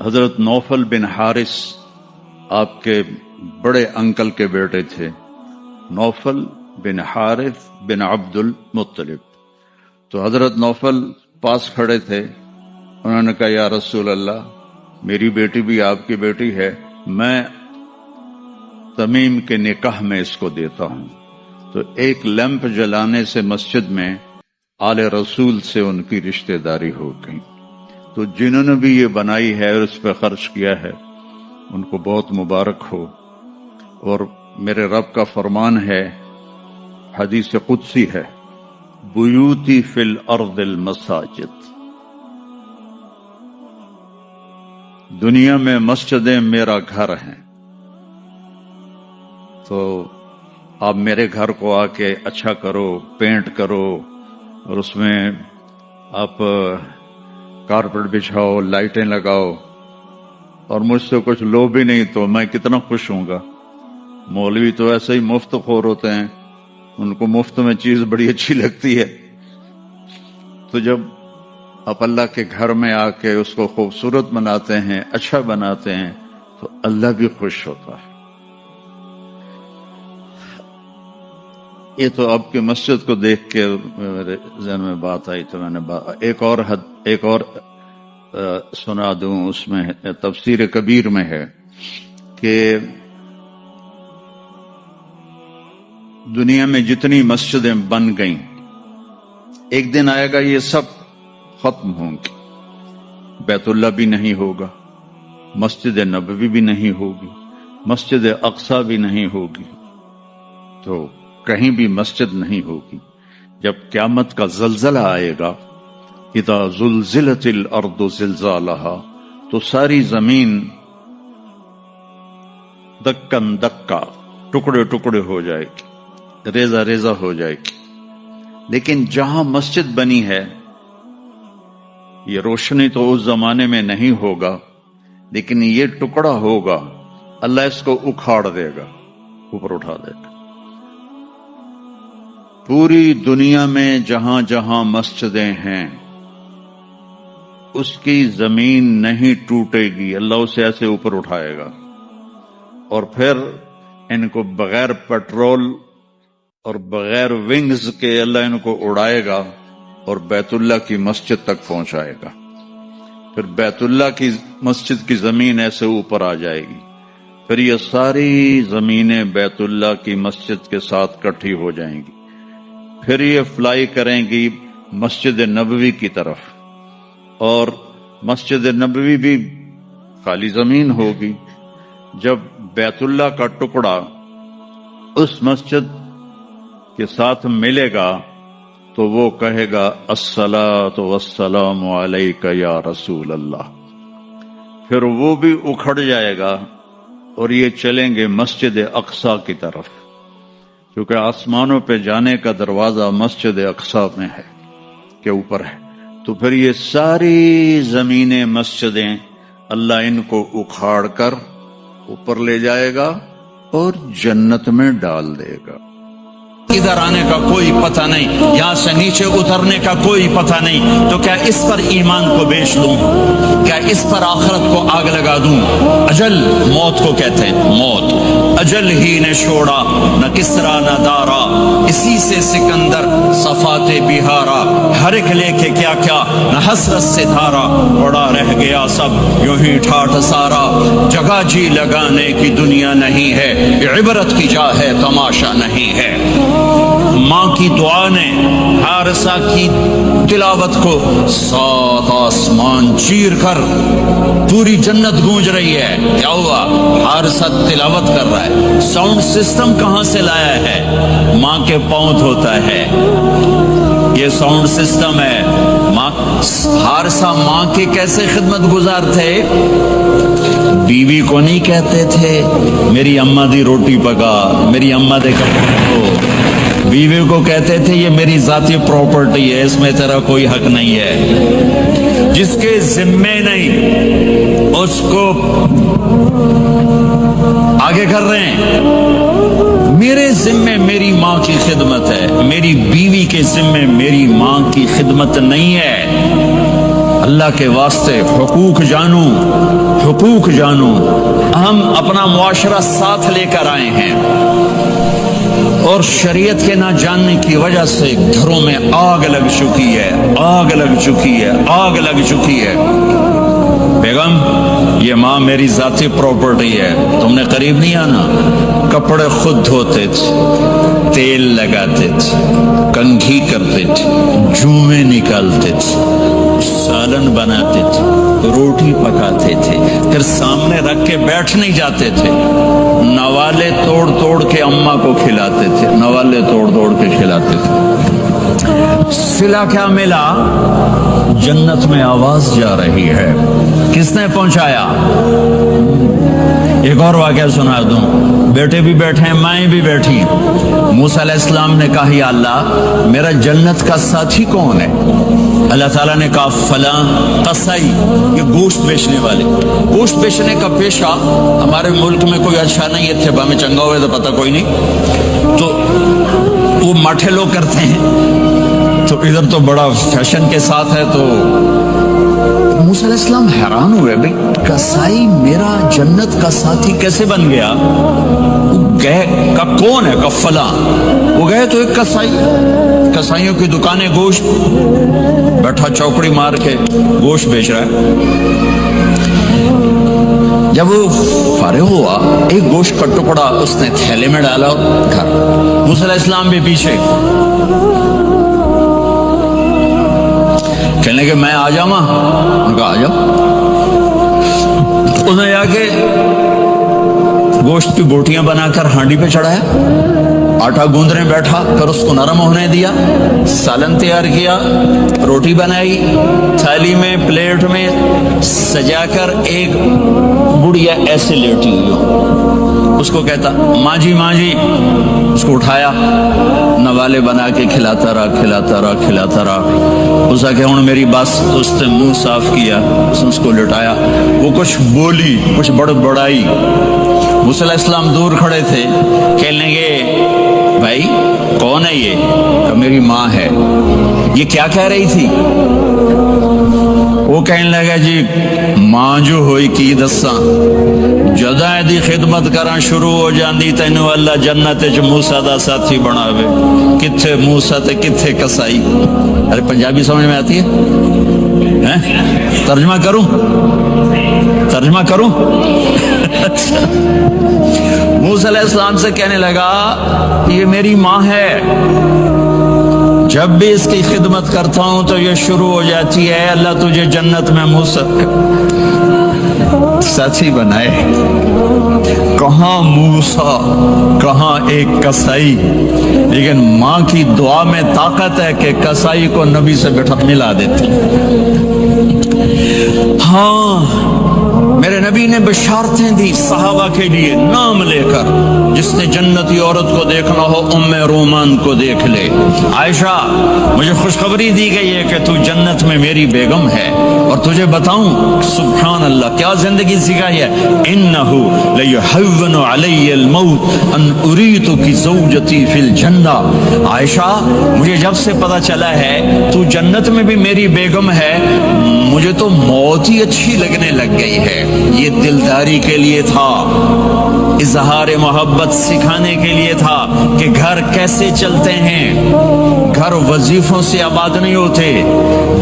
حضرت نوفل بن حارث آپ کے بڑے انکل کے بیٹے تھے، نوفل بن حارث بن عبد المطلب. تو حضرت نوفل پاس کھڑے تھے. انہوں نے کہا یا رسول اللہ، میری بیٹی بھی آپ کی بیٹی ہے، میں تمیم کے نکاح میں اس کو دیتا ہوں. تو ایک لیمپ جلانے سے مسجد میں آل رسول سے ان کی رشتہ داری ہو گئی. تو جنہوں نے بھی یہ بنائی ہے اور اس پہ خرچ کیا ہے ان کو بہت مبارک ہو. اور میرے رب کا فرمان ہے، حدیث قدسی ہے، بیوتی فی الارض المساجد، دنیا میں مسجدیں میرا گھر ہیں. تو آپ میرے گھر کو آ کے اچھا کرو، پینٹ کرو، اور اس میں آپ کارپیٹ بچھاؤ، لائٹیں لگاؤ، اور مجھ سے کچھ لو بھی نہیں تو میں کتنا خوش ہوں گا. مولوی تو ایسے ہی مفت خور ہوتے ہیں، ان کو مفت میں چیز بڑی اچھی لگتی ہے. تو جب آپ اللہ کے گھر میں آ کے اس کو خوبصورت بناتے ہیں، اچھا بناتے ہیں، تو اللہ بھی خوش ہوتا ہے. یہ تو اب کی مسجد کو دیکھ کے میرے ذہن میں بات آئی تو میں نے ایک اور سنا دوں. اس میں تفسیر کبیر میں ہے کہ دنیا میں جتنی مسجدیں بن گئیں، ایک دن آئے گا یہ سب ختم ہوں گی. بیت اللہ بھی نہیں ہوگا، مسجد نبوی بھی نہیں ہوگی، مسجد اقصی بھی نہیں ہوگی، تو کہیں بھی مسجد نہیں ہوگی. جب قیامت کا زلزلہ آئے گا، اذا زلزلت الارض زلزالہا، تو ساری زمین دکن دکا، ٹکڑے ٹکڑے ہو جائے گی، ریزہ ریزہ ہو جائے گی. لیکن جہاں مسجد بنی ہے، یہ روشنی تو اس زمانے میں نہیں ہوگا، لیکن یہ ٹکڑا ہوگا، اللہ اس کو اکھاڑ دے گا، اوپر اٹھا دے گا. پوری دنیا میں جہاں جہاں مسجدیں ہیں اس کی زمین نہیں ٹوٹے گی، اللہ اسے ایسے اوپر اٹھائے گا، اور پھر ان کو بغیر پیٹرول اور بغیر ونگز کے اللہ ان کو اڑائے گا اور بیت اللہ کی مسجد تک پہنچائے گا. پھر بیت اللہ کی مسجد کی زمین ایسے اوپر آ جائے گی. پھر یہ ساری زمینیں بیت اللہ کی مسجد کے ساتھ اکٹھی ہو جائیں گی. پھر یہ فلائی کریں گی مسجد نبوی کی طرف، اور مسجد نبوی بھی خالی زمین ہوگی. جب بیت اللہ کا ٹکڑا اس مسجد کے ساتھ ملے گا تو وہ کہے گا الصلاۃ والسلام علیک یا رسول اللہ. پھر وہ بھی اکھڑ جائے گا اور یہ چلیں گے مسجد اقصی کی طرف، کیونکہ آسمانوں پہ جانے کا دروازہ مسجد اقصی میں ہے، کے اوپر ہے. تو پھر یہ ساری زمینیں مسجدیں اللہ ان کو اکھاڑ کر اوپر لے جائے گا اور جنت میں ڈال دے گا. ادھر آنے کا کوئی پتہ نہیں، یہاں سے نیچے اترنے کا کوئی پتہ نہیں. تو کیا اس پر ایمان کو بیچ دوں؟ کیا اس پر آخرت کو آگ لگا دوں؟ اجل موت کو کہتے ہیں، موت اجل ہی نے چھوڑا، نہ کسرا نہ دارا، اسی سے سکندر صفات بہارا. ہر ایک لے کے کیا کیا، نہ حسرت سے دھارا، پڑا رہ گیا سب یوں ہی ٹھاٹھ سارا. جگہ جی لگانے کی دنیا نہیں ہے، عبرت کی جا ہے تماشا نہیں ہے. ماں کی دعا نے حارثہ کی تلاوت کو 7 آسمان چیر کر پوری جنت گونج رہی ہے. کیا ہوا؟ حارثہ تلاوت کر رہا ہے. ساؤنڈ سسٹم کہاں سے لایا ہے؟ ماں کے پاؤں ہوتا ہے یہ ساؤنڈ سسٹم ہے. حارثہ ماں کے کیسے خدمت گزار تھے؟ بیوی کو نہیں کہتے تھے میری اماں دی روٹی پکا، میری اماں دے کپڑے دھو. بیوی کو کہتے تھے یہ میری ذاتی پراپرٹی ہے، اس میں تیرا کوئی حق نہیں ہے. جس کے ذمے نہیں اس کو آگے کر رہے ہیں. میرے ذمے میری ماں کی خدمت ہے, میری بیوی کے ذمے میری ماں کی خدمت نہیں ہے. اللہ کے واسطے حقوق جانو, حقوق جانو. ہم اپنا معاشرہ ساتھ لے کر آئے ہیں اور شریعت کے نہ جاننے کی وجہ سے گھروں میں آگ لگ چکی ہے, آگ لگ چکی ہے, آگ لگ چکی ہے. بیگم, یہ ماں میری ذاتی پراپرٹی ہے, تم نے قریب نہیں آنا. کپڑے خود دھوتے تھے, تیل لگاتے تھے, کنگھی کرتے تھے, جوئیں نکالتے تھے, سالن بناتے تھے, روٹی پکاتے تھے, پھر سامنے رکھ کے بیٹھ نہیں جاتے تھے, نوالے توڑ توڑ کے اماں کو کھلاتے تھے, نوالے توڑ توڑ کے کھلاتے تھے. صلہ کیا ملا؟ جنت میں آواز جا رہی ہے. کس نے پہنچایا؟ ایک اور واقعہ سنا دوں. بیٹے بھی بیٹھے ہیں, مائیں بھی بیٹھی. موسیٰ علیہ السلام نے کہا یا اللہ میرا جنت کا ساتھی کون ہے؟ اللہ تعالیٰ نے کہا فلاں قصائی, یہ گوشت بیچنے والے. گوشت بیچنے کا پیشہ ہمارے ملک میں کوئی اچھا نہیں ہے, تھے ہمیں چنگا ہوئے تو پتہ کوئی نہیں, تو وہ ماٹھے لوگ کرتے ہیں. تو ادھر تو بڑا فیشن کے ساتھ ہے. تو موسیٰ علیہ السلام حیران ہوئے, بھئی قصائی میرا جنت کا ساتھی کیسے بن گیا؟ وہ گئے کا کون ہے؟ کا فلاں. وہ گئے تو ایک قصائی, قصائیوں کی دکانیں, گوشت, بیٹھا چوکڑی مار کے گوشت بیچ رہا ہے. جب وہ فارغ ہوا ایک گوشت کا ٹکڑا اس نے تھیلے میں ڈالا گھر. موسیٰ علیہ السلام بھی پیچھے. کہنے کہ میں آ جاؤں. ان کا آ جاؤ. اس نے جا کے گوشت کی بوٹیاں بنا کر ہانڈی پہ چڑھایا, آٹا گوندنے بیٹھا, پھر اس کو نرم ہونے دیا, سالن تیار کیا, روٹی بنائی, تھالی میں پلیٹ میں سجا کر ایک بڑھیا ایسے لیٹی ہوئی ہو, اس کو کہتا ماں جی ماں جی. اس کو اٹھایا, نوالے بنا کے کھلاتا رہا, کھلاتا رہا, کھلاتا رہا. اس کہ ہوں میری بات, اس نے منہ صاف کیا, اس نے اس کو لٹایا. وہ کچھ بولی, کچھ بڑائی. موسیٰ علیہ السلام دور کھڑے تھے, کہنے کے بھائی کون ہے یہ؟ کہ میری ماں ہے. یہ کیا کہہ رہی تھی؟ وہ کہنے لگا جی ماں جو ہوئی کی دساں, جداں دی خدمت کراں شروع ہو جاندی تینوں اللہ جنت وچ موسیٰ دا ساتھی بناوے. کتھے موسیٰ تے کتھے قصائی. ارے پنجابی سمجھ میں آتی ہے؟ ترجمہ کروں, ترجمہ کروں. موسیٰ علیہ السلام سے کہنے لگا یہ میری ماں ہے, جب بھی اس کی خدمت کرتا ہوں تو یہ شروع ہو جاتی ہے اللہ تجھے جنت میں موسیٰ ساتھی بنائے. کہاں موسیٰ, کہاں ایک قصائی. لیکن ماں کی دعا میں طاقت ہے کہ قصائی کو نبی سے بٹھا ملا دیتی. ہاں میرے نبی نے بشارتیں دی صحابہ کے لیے نام لے کر, جس نے جنتی عورت کو دیکھنا ہو ام رومان کو دیکھ لے. عائشہ مجھے خوشخبری دی گئی ہے کہ تو جنت میں میری بیگم ہے, اور تجھے بتاؤں سبحان اللہ کیا زندگی سکھائی ہے. انہ لیحون علی الموت ان اریتک زوجتی فی الجنہ. عائشہ مجھے جب سے پتا چلا ہے تو جنت میں بھی میری بیگم ہے, مجھے تو موت ہی اچھی لگنے لگ گئی ہے. یہ دلداری کے لیے تھا, اظہار محبت سکھانے کے لیے تھا کہ گھر کیسے چلتے ہیں. گھر وظیفوں سے آباد نہیں ہوتے,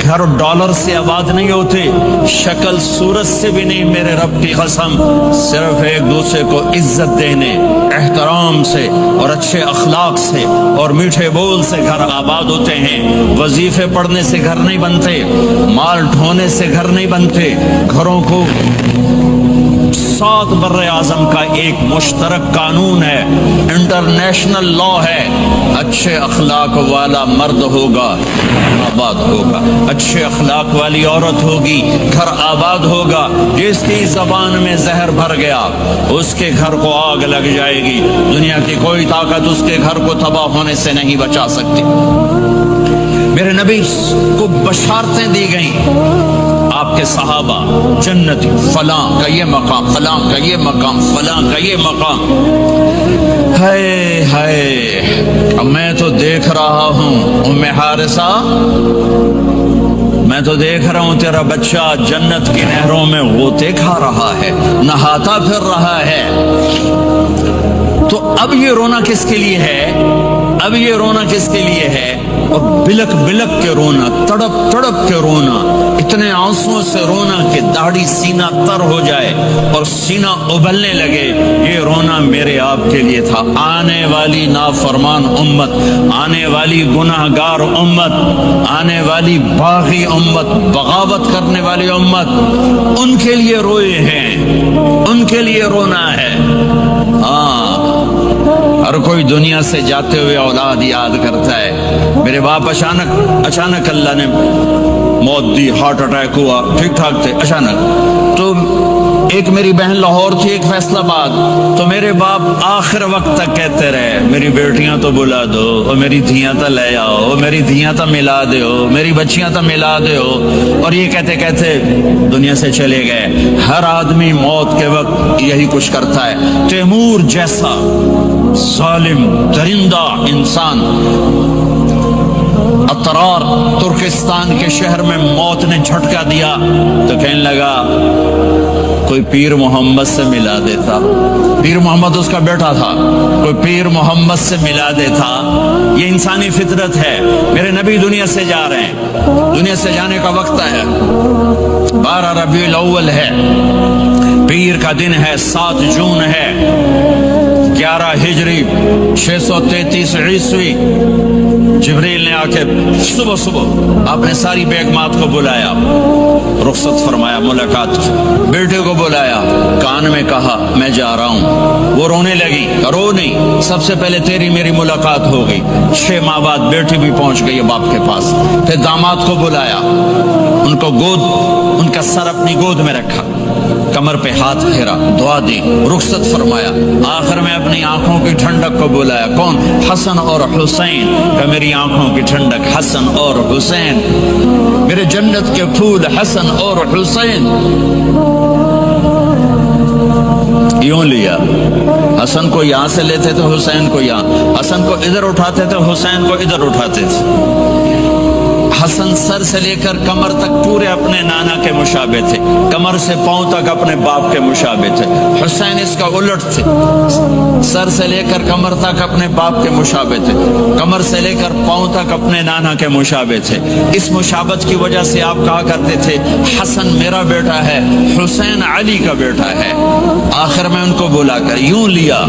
گھر ڈالر سے آباد نہیں ہوتے, شکل صورت سے بھی نہیں. میرے رب کی قسم, صرف ایک دوسرے کو عزت دینے, احترام سے اور اچھے اخلاق سے اور میٹھے بول سے گھر آباد ہوتے ہیں. وظیفے پڑھنے سے گھر نہیں بنتے, مال ڈھونے سے گھر نہیں بنتے. گھروں کو 7 بر اعظم کا ایک مشترک قانون ہے, انٹرنیشنل لا ہے. اچھے اخلاق والا مرد ہوگا آباد ہوگا, اچھے اخلاق والی عورت ہوگی گھر آباد ہوگا. جس کی زبان میں زہر بھر گیا اس کے گھر کو آگ لگ جائے گی. دنیا کی کوئی طاقت اس کے گھر کو تباہ ہونے سے نہیں بچا سکتی. میرے نبی کو بشارتیں دی گئیں، آپ کے صحابہ جنتی، فلاں کا یہ مقام، فلاں کا یہ مقام، فلاں کا یہ مقام. ہائے ہائے، اب میں تو دیکھ رہا ہوں ام حارثہ، میں تو دیکھ رہا ہوں تیرا بچہ جنت کی نہروں میں غوطے کھا رہا ہے، نہاتا پھر رہا ہے. تو اب یہ رونا کس کے لیے ہے؟ اب یہ رونا کس کے لیے ہے؟ اور بلک بلک کے رونا، تڑپ تڑپ کے رونا، اتنے آنسوؤں سے رونا کہ داڑھی سینہ تر ہو جائے اور سینہ ابلنے لگے. یہ رونا میرے آپ کے لیے تھا. آنے والی نافرمان امت، آنے والی گناہگار امت، آنے والی باغی امت، بغاوت کرنے والی امت، ان کے لیے روئے ہیں، ان کے لیے رونا ہے. ہاں، ہر کوئی دنیا سے جاتے ہوئے اولاد یاد کرتا ہے. میرے باپ اچانک اللہ نے موت دی، ہارٹ اٹیک ہوا، ٹھیک ٹھاک تھے، اچانک. تو ایک میری بہن لاہور تھی، ایک فیصل آباد. تو میرے باپ آخر وقت تک کہتے رہے میری بیٹیاں تو بلا دو، اور میری دھیاں تو لے آؤ، میری دھیاں تو ملا دو، میری بچیاں تو ملا دو. اور یہ کہتے کہتے دنیا سے چلے گئے. ہر آدمی موت کے وقت یہی کچھ کرتا ہے. تیمور جیسا ظالم درندہ انسان اطرار ترکستان کے شہر میں موت نے جھٹکا دیا تو کہنے لگا کوئی پیر محمد سے ملا دیتا. پیر محمد اس کا بیٹا تھا، کوئی پیر محمد سے ملا دیتا. یہ انسانی فطرت ہے. میرے نبی دنیا سے جا رہے ہیں، دنیا سے جانے کا وقت ہے. 12 ربیع الاول ہے، پیر کا دن ہے، 7 جون ہے، 11 ہجری 633 عیسوی. جبریل نے آ کے صبح صبح آپ نے ساری بیگمات کو بلایا، رخصت فرمایا، ملاقات. بیٹے کو بلایا، کان میں کہا میں جا رہا ہوں. وہ رونے لگی. رو نہیں، سب سے پہلے تیری میری ملاقات ہو گئی. 6 ماہ بعد بیٹی بھی پہنچ گئی باپ کے پاس. پھر داماد کو بلایا، ان کو ان کا سر اپنی گود میں رکھا، کمر پہ ہاتھ پھیرا، دعا دی، رخصت فرمایا. آخر میں اپنی آنکھوں کی ٹھنڈک کو بلایا. کون؟ حسن اور حسین. کہ میری آنکھوں کی ٹھنڈک حسن اور حسین، میرے جنت کے پھول حسن اور حسین. یوں لیا، حسن کو یہاں سے لیتے تھے، حسین کو یہاں، حسن کو ادھر اٹھاتے تھے، حسین کو ادھر اٹھاتے تھے. حسن سر سے لے کر کمر تک پورے اپنے نانا کے مشابہ تھے، کمر سے پاؤں تک اپنے باپ کے مشابہ تھے. حسین اس کا الٹ تھے، سر سے لے کر کمر تک اپنے باپ کے مشابہ تھے، کمر سے لے کر پاؤں تک اپنے نانا کے مشابہ تھے. اس مشابہت کی وجہ سے آپ کہا کرتے تھے حسن میرا بیٹا ہے، حسین علی کا بیٹا ہے. آخر میں ان کو بلا کر یوں لیا،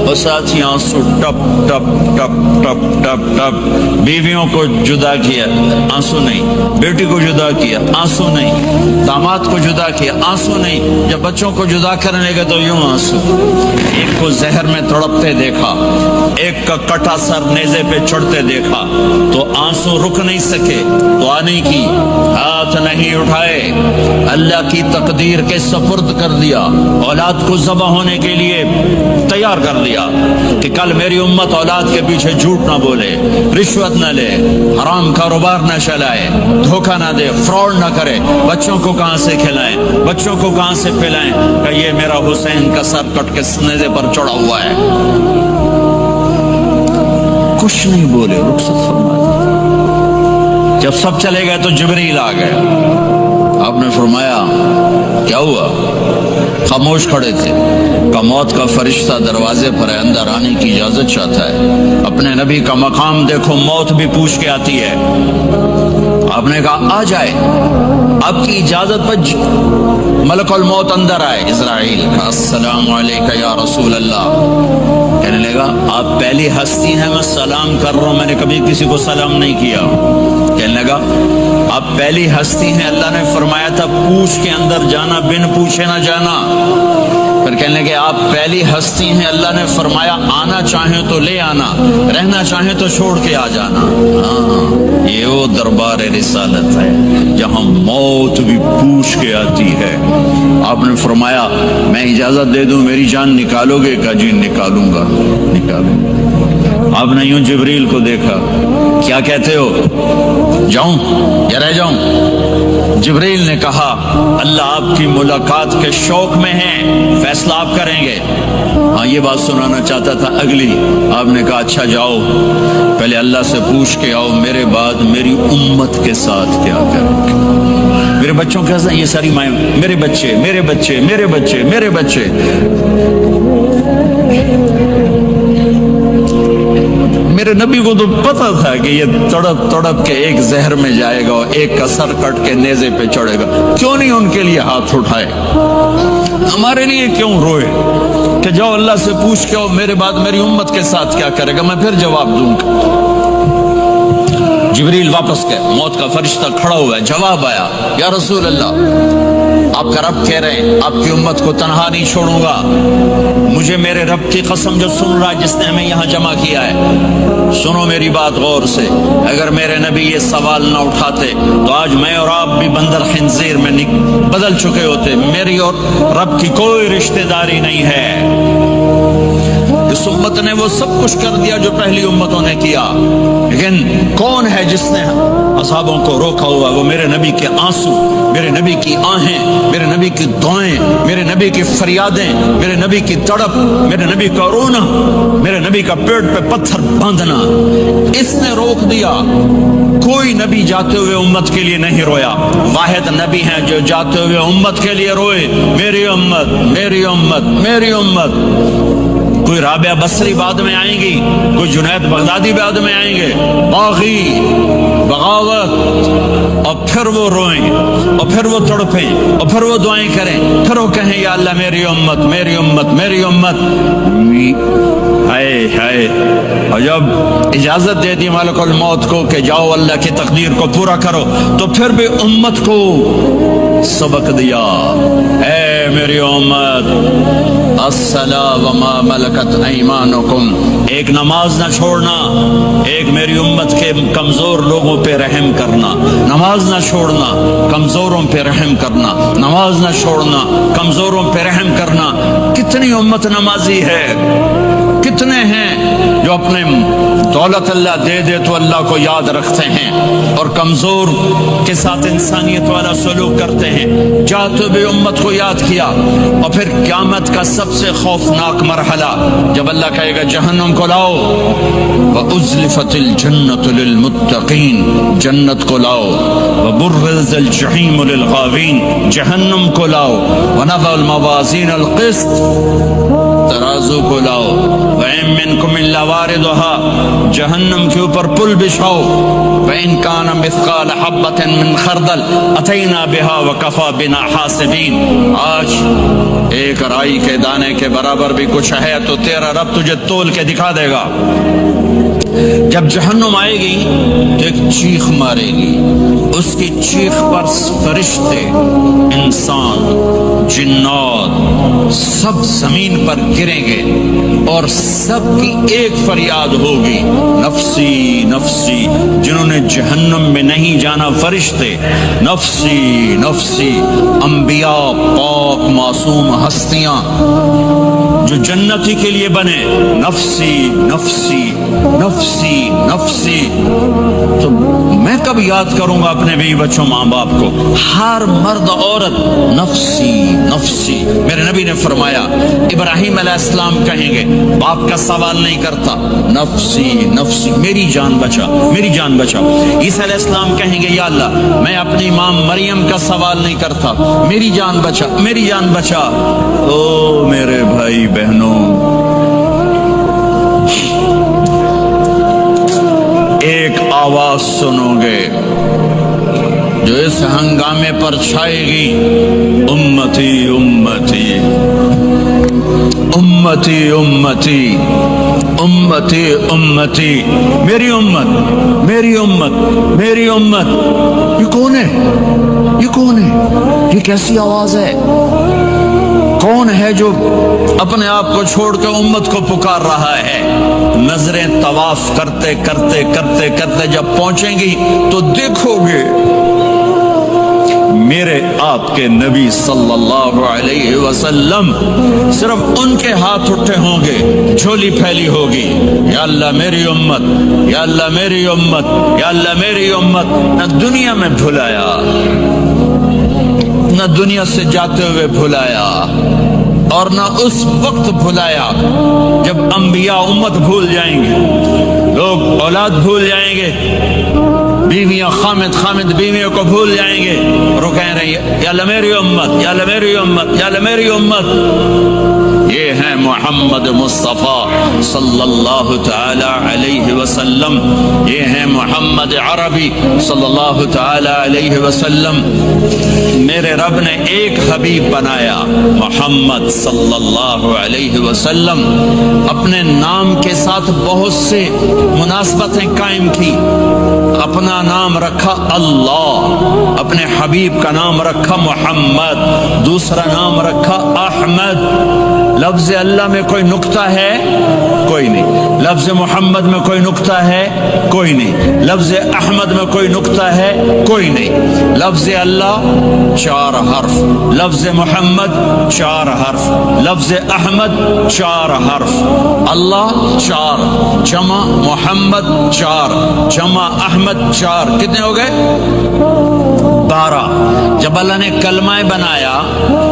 اور ساتھ ہی آنسو ٹپ ٹپ ٹپ ٹپ ٹپ ٹپ. بیویوں کو جدا کیا، آنسو نہیں. بیٹی کو جدا کیا، آنسو نہیں. داماد کو جدا کیا، آنسو نہیں. جب بچوں کو جدا کرنے لگے تو یوں آنسو. ایک کو زہر میں تڑپتے دیکھا، ایک کا کٹا سر نیزے پہ چڑھتے دیکھا تو آنسو رک نہیں سکے، دعا نہیں کی، ہاتھ نہیں اٹھائے، اللہ کی تقدیر کے سپرد کر دیا. اولاد کو ذبح ہونے کے لیے تیار کر دیا کہ کل میری امت اولاد کے پیچھے جھوٹ نہ بولے، رشوت نہ لے، حرام کاروبار نہ چلائے، دھوکہ نہ دے، فراڈ نہ کرے. بچوں کو کہاں سے کھلائیں، بچوں کو کہاں سے پلائیں؟ کہ یہ میرا حسین کا سر کٹ کے نیزے پر چڑھا ہوا ہے. کچھ نہیں بولے، رخصت فرمایا. جب سب چلے گئے تو جبریل آ گئے. آپ نے فرمایا کیا ہوا؟ خاموش کھڑے تھے. کا موت کا فرشتہ دروازے پر ہے، اندر آنے کی اجازت چاہتا ہے. اپنے نبی کا مقام دیکھو، موت بھی پوچھ کے آتی ہے. آپ نے کہا آ جائے، آپ کی اجازت پر ملک الموت اندر آئے. اسرائیل کا السلام علیکہ یا رسول اللہ. کہنے لگا آپ پہلی ہستی ہیں، میں سلام کر رہا ہوں، میں نے کبھی کسی کو سلام نہیں کیا. کہنے لگا آپ پہلی ہستی ہیں، اللہ نے فرمایا تھا پوچھ کے اندر جانا، بن پوچھے نہ جانا. پھر کہنے لگے آپ پہلی ہستی ہیں، اللہ نے فرمایا آنا چاہیں تو لے آنا، رہنا چاہیں تو چھوڑ کے آ جانا. ہاں، یہ وہ دربار رسالت ہے جہاں موت بھی پوچھ کے آتی ہے. آپ نے فرمایا میں اجازت دے دوں میری جان نکالو گے؟ کہا جی نکالوں گا، نکالوں گا. آپ نے یوں جبریل کو دیکھا، کیا کہتے ہو؟ جاؤں یا رہ جاؤں؟ جبریل نے کہا اللہ آپ کی ملاقات کے شوق میں ہیں، فیصلہ آپ کریں گے۔ ہاں یہ بات سنانا چاہتا تھا اگلی۔ آپ نے کہا اچھا جاؤ، پہلے اللہ سے پوچھ کے آؤ میرے بعد میری امت کے ساتھ کیا کریں گے، میرے بچوں کے ساتھ۔ یہ ساری مائیں میرے بچے میرے بچے میرے بچے میرے بچے۔ میرے نبی کو تو پتا تھا کہ یہ تڑپ تڑپ کے ایک زہر میں جائے گا اور ایک کا سر کٹ کے نیزے پہ چڑھے گا، کیوں نہیں ان کے لیے ہاتھ اٹھائے؟ ہمارے لیے کیوں روئے کہ جاؤ اللہ سے پوچھ کے آؤ میرے بعد میری امت کے ساتھ کیا کرے گا، میں پھر جواب دوں گا۔ جبریل واپس گئے، موت کا فرشتہ کھڑا ہوا ہے، جواب آیا یا رسول اللہ آپ کا رب کہہ رہے ہیں آپ کی امت کو تنہا نہیں چھوڑوں گا، مجھے میرے رب کی قسم جو سن رہا جس نے ہمیں یہاں جمع کیا ہے، سنو میری بات غور سے، اگر میرے نبی یہ سوال نہ اٹھاتے تو آج میں اور آپ بھی بندر خنزیر میں بدل چکے ہوتے۔ میری اور رب کی کوئی رشتہ داری نہیں ہے۔ اس امت نے وہ سب کچھ کر دیا جو پہلی امتوں نے کیا، لیکن کون ہے جس نے اصحابوں کو روکا ہوا؟ وہ میرے نبی کے آنسو، میرے نبی کی آہیں، میرے نبی کی دعائیں، میرے نبی کی فریادیں، میرے نبی کی تڑپ، میرے نبی کا رونا، میرے نبی کا پیٹ پہ پتھر باندھنا، اس نے روک دیا۔ کوئی نبی جاتے ہوئے امت کے لیے نہیں رویا، واحد نبی ہیں جو جاتے ہوئے امت کے لیے روئے، میری امت میری امت میری امت۔ کوئی رابعہ بصری بعد میں آئیں گی، کوئی جنید بغدادی بعد میں آئیں گے، باغی بغاوت، اور پھر وہ روئیں اور پھر وہ تڑپیں اور پھر وہ دعائیں کریں، پھر وہ کہیں یا اللہ میری امت میری امت میری امت۔ ہائے ہائے، اور جب اجازت دے دی ملک الموت کو کہ جاؤ اللہ کی تقدیر کو پورا کرو، تو پھر بھی امت کو سبق دیا، اے میری امت الصلاۃ وما ملکت ایمانکم، ایک نماز نہ چھوڑنا، ایک میری امت کے کمزور لوگوں پہ رحم کرنا، نماز نہ چھوڑنا، کمزوروں پہ رحم کرنا، نماز نہ چھوڑنا، کمزوروں پہ رحم کرنا۔ کتنی امت نمازی ہے، کتنے ہیں جو اپنے دولت اللہ دے دے تو اللہ کو یاد رکھتے ہیں اور کمزور کے ساتھ انسانیت والا سلوک کرتے ہیں، جاتے ہوئے امت کو یاد کیا۔ اور پھر قیامت کا سب سے خوفناک مرحلہ جب اللہ کہے گا جہنم کو لاؤ، وَأُزْلِفَتِ الْجَنَّةُ لِلْمُتَّقِينَ، جنت کو لاؤ، وَبُرِّزَ الْجَحِيمُ لِلْغَاوِينَ، جہنم کو لاؤ، وَنَضَعُ الْمَوَازِينَ الْقِسْطَ، ترازو کو لاؤ، وَإِن مِّنكُمْ إِلَّا وَارِدُهَا، جہنم کے اوپر پل بچھاؤ، وَإِن كَانَ مِثْقَالَ حَبَّةٍ مِّن خَرْدَلٍ أَتَيْنَا بِهَا وَكَفَى بِنَا حَاسِبِينَ۔ آج ایک رائی کے دانے کے برابر بھی کچھ ہے تو تیرا رب تجھے تول کے دکھا دے گا۔ جب جہنم آئے گی تو ایک چیخ مارے گی، اس کی چیخ پر فرشتے، انسان، جنات سب زمین پر گریں گے اور سب کی ایک فریاد ہوگی، نفسی نفسی۔ جنہوں نے جہنم میں نہیں جانا فرشتے، نفسی نفسی۔ انبیاء، پاک معصوم ہستیاں جو جنتی کے لیے بنے، نفسی نفسی نفسی نفسی۔ تو میں کب یاد کروں گا اپنے بیوی بچوں ماں باپ کو؟ ہر مرد عورت نفسی نفسی۔ میرے نبی نے فرمایا ابراہیم علیہ السلام کہیں گے، باپ کا سوال نہیں کرتا، نفسی نفسی، میری جان بچا میری جان بچا۔ عیسیٰ علیہ السلام کہیں گے یا اللہ میں اپنی ماں مریم کا سوال نہیں کرتا، میری جان بچا میری جان بچا۔ او میرے بھائی بہنوں، ایک آواز سنو گے جو اس ہنگامے پر چھائے گی، امتی امتی امتی امتی امتی امتی، میری امت میری امت میری امت۔ یہ کون ہے؟ یہ کون ہے؟ یہ کیسی آواز ہے؟ کون ہے جو اپنے آپ کو چھوڑ کے امت کو پکار رہا ہے؟ نظریں طواف کرتے کرتے کرتے کرتے جب پہنچیں گی تو دیکھو گے میرے آپ کے نبی صلی اللہ علیہ وسلم صرف ان کے ہاتھ اٹھے ہوں گے، جھولی پھیلی ہوگی، یا اللہ میری امت، یا اللہ میری امت، یا اللہ میری امت. نہ دنیا میں بھلایا، نہ دنیا سے جاتے ہوئے بھلایا، اور نہ اس وقت بھلایا جب انبیاء امت بھول جائیں گے، لوگ اولاد بھول جائیں گے، بیویاں خامد بیویوں کو بھول جائیں گے، اور وہ کہہ رہے ہیں یا اللہ میری امت، یا اللہ میری امت، یا اللہ میری امت. یہ ہیں محمد مصطفیٰ صلی اللہ تعالی علیہ وسلم، یہ ہیں محمد عربی صلی اللہ تعالی علیہ وسلم. میرے رب نے ایک حبیب بنایا محمد صلی اللہ علیہ وسلم، اپنے نام کے ساتھ بہت سے مناسبتیں قائم کی. اپنا نام رکھا اللہ، اپنے حبیب کا نام رکھا محمد، دوسرا نام رکھا احمد. لفظ اللہ میں کوئی نقطہ ہے؟ کوئی نہیں. لفظ محمد میں کوئی نقطہ ہے؟ کوئی نہیں. لفظ احمد میں کوئی نقطہ ہے؟ کوئی نہیں. لفظ اللہ 4 حرف، لفظ محمد 4 حرف، لفظ احمد 4 حرف. اللہ 4 جمع محمد 4 جمع احمد 4، کتنے ہو گئے؟ 12. جب اللہ نے کلمہ بنایا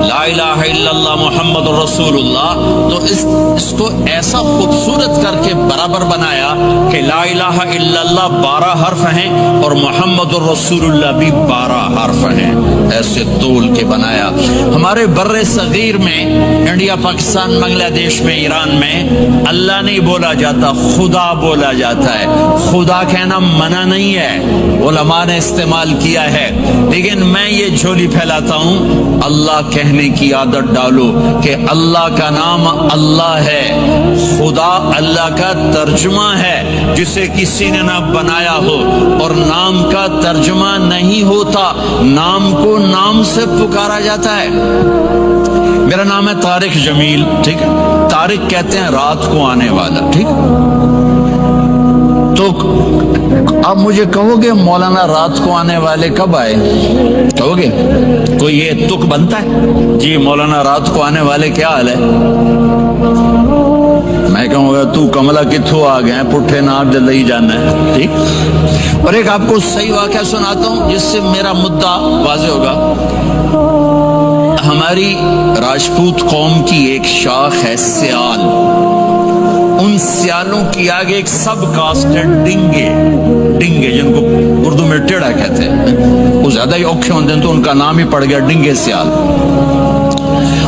لا الہ الا اللہ محمد رسول اللہ، تو اس کو ایسا خوبصورت کر کے برابر بنایا کہ لا الہ الا اللہ 12 حرف ہیں اور محمد رسول اللہ بھی 12 حرف ہیں. ایسے تول کے بنایا. ہمارے بر صغیر میں، انڈیا، پاکستان، بنگلہ دیش میں، ایران میں اللہ نہیں بولا جاتا، خدا بولا جاتا ہے. خدا کہنا منع نہیں ہے، علماء نے استعمال کیا ہے، لیکن میں یہ جھولی پھیلاتا ہوں اللہ کہنے کی عادت ڈالو کہ اللہ کا نام اللہ ہے. خدا اللہ کا ترجمہ ہے جسے کسی نے نہ بنایا ہو، اور نام کا ترجمہ نہیں ہوتا، نام کو نام سے پکارا جاتا ہے. میرا نام ہے طارق جمیل، ٹھیک ہے؟ طارق کہتے ہیں رات کو آنے والا، ٹھیک. تو آپ مجھے کہو گے مولانا رات کو آنے والے کب آئے؟ کہو گے کوئی یہ تک بنتا ہے جی مولانا رات کو آنے والے کیا حال ہے؟ میں کہوں گا تو کملا کتھوں آ گئے، پٹھے نام جلدی جانا ہے، ٹھیک. اور ایک آپ کو صحیح واقعہ سناتا ہوں جس سے میرا مدعا واضح ہوگا. ہماری راجپوت قوم کی ایک شاخ ہے سیال. ان سیالوں کی آگے ایک سب کاسٹ ہے ڈنگے، جن کو اردو میں ٹیڑا کہتے ہیں. وہ زیادہ ہی اوکھے ہوتے ہیں تو ان کا نام ہی پڑ گیا ڈنگے سیال.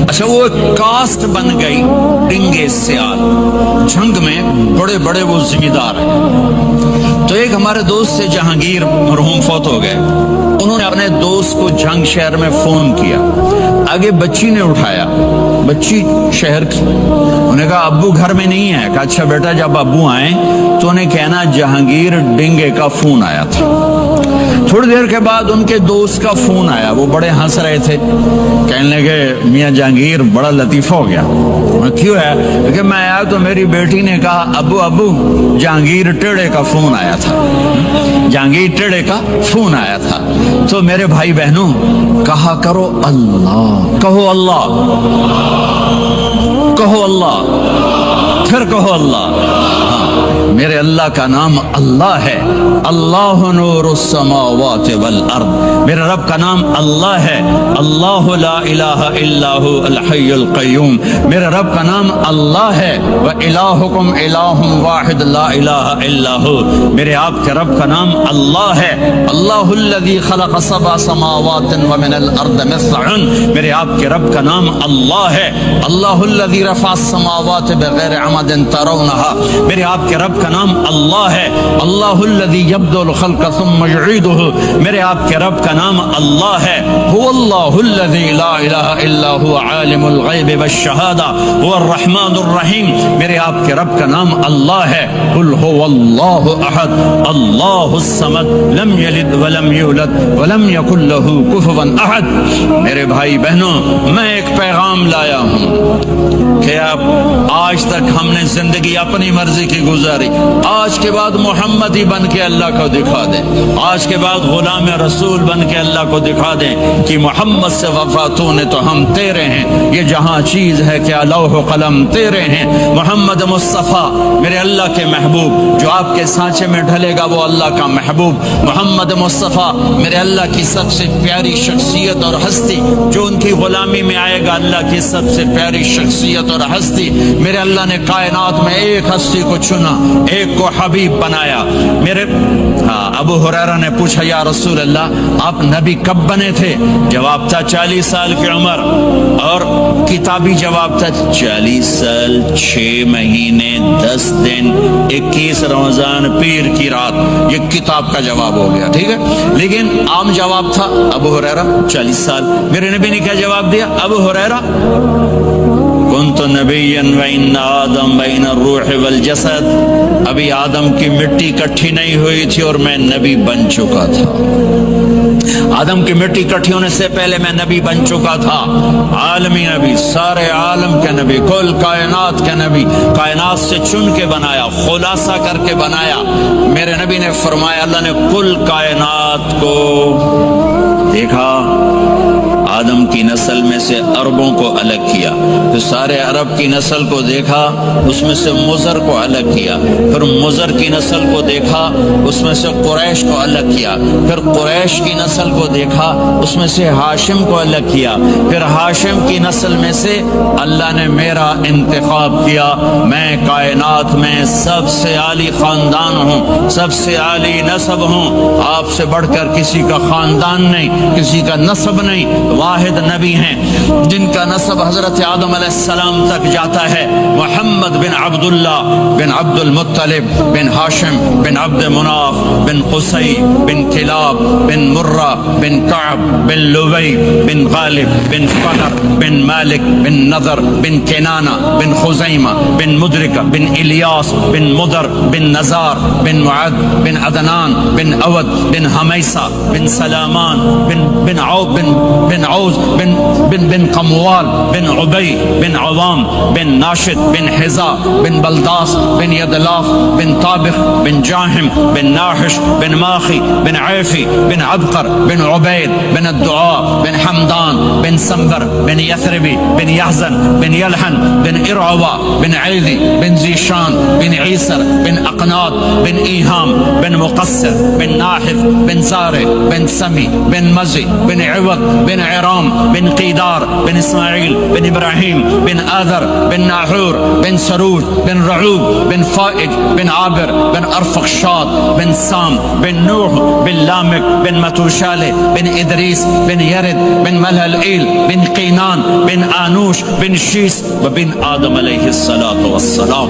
اچھا، وہ ایک کاسٹ بن گئی ڈنگے سیال. جنگ میں بڑے بڑے وہ ذمہ دار ہیں. تو ایک ہمارے دوست سے جہانگیر مرحوم فوت ہو گئے. انہوں نے اپنے دوست کو جنگ شہر میں فون کیا. آگے بچی نے اٹھایا، بچی شہر کی. انہوں نے کہا ابو گھر میں نہیں ہے. کہا اچھا بیٹا، جب ابو آئیں تو انہیں کہنا جہانگیر ڈنگے کا فون آیا تھا. تھوڑی دیر کے بعد ان کے دوست کا فون آیا. وہ بڑے ہنس رہے تھے، کہنے لگے میاں جہانگیر بڑا لطیفہ ہو گیا. کیوں ہے؟ کہ میں آیا تو میری بیٹی نے کہا ابو جہانگیر ٹیڑے کا فون آیا تھا، جہانگیر ٹیڑے کا فون آیا تھا. تو میرے بھائی بہنوں، کہا کرو اللہ، کہو اللہ، کہو اللہ، پھر کہو اللہ. میرے اللہ کا نام اللہ ہے. اللہ نور السماوات والارض. میرے رب کا نام اللہ ہے. اللہ لا الہ الا هو الحی القیوم. میرے رب کا نام اللہ ہے. وَإِلَٰهُكُمْ إِلَٰهٌ وَاحِدٌ لَا إِلَٰهَ إِلَّا هُوَ. میرے آپ کے رب کا نام اللہ ہے. اللہ الذی خلق سبع سماوات ومن الارض مثلهن. میرے آپ کے رب کا نام اللہ ہے. اللہ الذی رفع السماوات بغیر عمد ترونها. میرے آپ کے رب کا نام اللہ ہے. اللہ الذی یبدأ الخلق ثم یعیدہ. میرے آپ کے رب کا نام اللہ ہے. هو اللہ الذی لا الہ الا هو عالم الغیب والشہادہ هو الرحمن الرحیم. میرے آپ کے رب کا نام اللہ ہے. قل هو اللہ احد اللہ الصمد لم یلد ولم یولد ولم یکن له کفوا احد. میرے بھائی بہنوں، میں ایک پیغام لایا ہوں کہ اب آج تک ہم نے زندگی اپنی مرضی کی گزاری، آج کے بعد محمدی بن کے اللہ کو دکھا دیں، آج کے بعد غلام رسول بن کے اللہ کو دکھا دیں کہ محمد سے وفا تو نے تو ہم تیرے ہیں، یہ جہاں چیز ہے کہ لوح و قلم تیرے ہیں۔ محمد مصطفیٰ میرے اللہ کے محبوب، جو آپ کے سانچے میں ڈھلے گا وہ اللہ کا محبوب۔ محمد مصطفیٰ میرے اللہ کی سب سے پیاری شخصیت اور ہستی، جو ان کی غلامی میں آئے گا اللہ کی سب سے پیاری شخصیت اور ہستی۔ میرے اللہ نے کائنات میں ایک ہستی کو چنا، ایک کو حبیب بنایا۔ میرے ابو ہریرہ نے پوچھا یا رسول اللہ آپ نبی کب بنے تھے؟ جواب تھا 40 سال کی عمر، اور کتابی جواب تھا 40 سال 6 مہینے 10 دن 21 رمضان پیر کی رات۔ یہ کتاب کا جواب ہو گیا، ٹھیک ہے، لیکن عام جواب تھا ابو ہریرہ 40 سال۔ میرے نبی نے کیا جواب دیا؟ ابو ہریرہ کنت نبیا وان آدم بین الروح والجسد، ابھی آدم کی مٹی اکٹھی نہیں ہوئی تھی اور میں نبی بن چکا تھا۔ آدم کی مٹی اکٹھی ہونے سے پہلے میں نبی بن چکا تھا، عالمی نبی، سارے عالم کے نبی، کل کائنات کے نبی، کائنات سے چن کے بنایا، خلاصہ کر کے بنایا۔ میرے نبی نے فرمایا اللہ نے کل کائنات کو دیکھا، آدم کی نسل میں سے عربوں کو الگ کیا، پھر سارے عرب کی نسل کو دیکھا، اس میں سے مضر کو الگ کیا، پھر مضر کی نسل کو دیکھا، اس میں سے قریش کو الگ کیا، پھر قریش کی نسل کو دیکھا، اس میں سے ہاشم کو الگ کیا، پھر ہاشم کی نسل میں سے اللہ نے میرا انتخاب کیا۔ میں کائنات میں سب سے عالی خاندان ہوں، سب سے عالی نسب ہوں، آپ سے بڑھ کر کسی کا خاندان نہیں، کسی کا نسب نہیں، واحد نبی ہیں جن کا نسب حضرت آدم علیہ السلام تک جاتا ہے۔ محمد بن عبداللہ بن عبد المطلب بن ہاشم بن عبد مناف بن قصی بن کلاب بن مرہ بن کعب بن لبی بن غالب بن فہر بن مالک بن نضر بن کنانہ بن خزیمہ بن مدرکہ بن الیاس بن مدر بن نزار بن معد بن عدنان بن اود بن حمیسہ بن سلامان بن عوف بن عوز بن قموال بن عبی بن عوام بن ناشد بن حزا بن بلداس بن یدلاف بن طابخ بن جاہم بن ناحش بن ماخی بن عیفی بن عبقر بن عبید بن الدعاء بن حمدان بن سنبر بن یثربی بن یحزن بن یلحن بن ارعوا بن عیدی بن زیشان بن عیسر بن اقناد بن ایہام بن مقصر بن ناحف بن زارع بن سمی بن مزی بن عوض بن عرام بن قیدار بن اسماعیل بن ابراہیم بن آذر بن ناحور بن سروج بن رعوب بن فائج بن عابر بن ارفخشاد بن سام بن نوح بن لامک بن متوشالہ بن ادریس بن یرد بن ملہلئیل بن قینان بن آنوش بن شیس وبن آدم علیہ السلام۔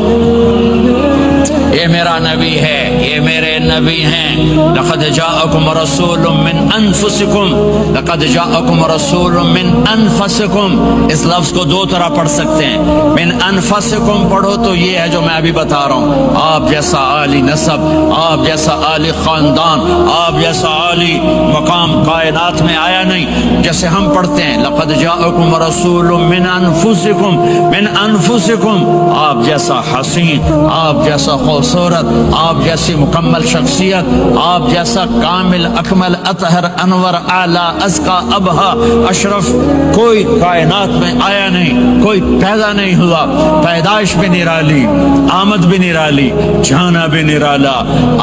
یہ میرا نبی ہے، یہ میرے نبی ہیں۔ لقد جاءکم رسول من انفسکم، لقد جاءکم رسول من انفسکم، اس لفظ کو دو طرح پڑھ سکتے ہیں، من انفسکم پڑھو تو یہ ہے جو میں ابھی بتا رہا ہوں، آپ جیسا عالی نسب، آپ جیسا عالی خاندان، آپ جیسا عالی مقام کائنات میں آیا نہیں۔ جیسے ہم پڑھتے ہیں لقد جاءکم رسول من انفسکم، من انفسکم، آپ جیسا حسین، آپ جیسا خوبصورت، آپ جیسی مکمل شخصیت، آپ جیسا کامل اکمل اطہر انور اعلیٰ ازکا ابہا اشرف کوئی کائنات میں آیا نہیں، کوئی پیدا نہیں ہوا۔ پیدائش بھی نرالی، آمد بھی نرالی، جانا بھی نرالا۔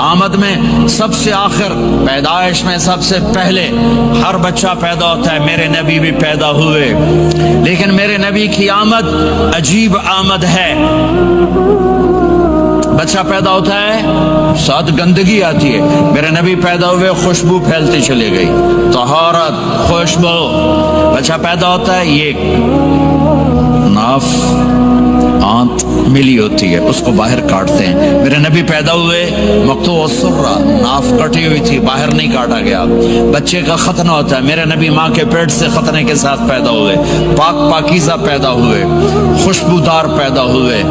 آمد میں سب سے آخر، پیدائش میں سب سے پہلے۔ ہر بچہ پیدا ہوتا ہے، میرے نبی بھی پیدا ہوئے، لیکن میرے نبی کی آمد عجیب آمد ہے۔ بچہ پیدا ہوتا ہے ساتھ گندگی آتی ہے، میرے نبی پیدا ہوئے خوشبو پھیلتی چلی گئی، طہارت، خوشبو۔ بچہ پیدا ہوتا ہے یہ ناف آنت ملی ہوتی ہے، اس کو باہر کاٹتے ہیں۔ میرے نبی پیدا ہوئے مقطوع السرہ، ناف کٹی ہوئی تھی، باہر نہیں کاٹا گیا۔ بچے کا ختنہ ہوتا ہے، میرے نبی ماں کے پیٹ سے ختنے کے ساتھ پیدا ہوئے، پاک پاکیزہ پیدا ہوئے، خوشبودار پیدا ہوئے۔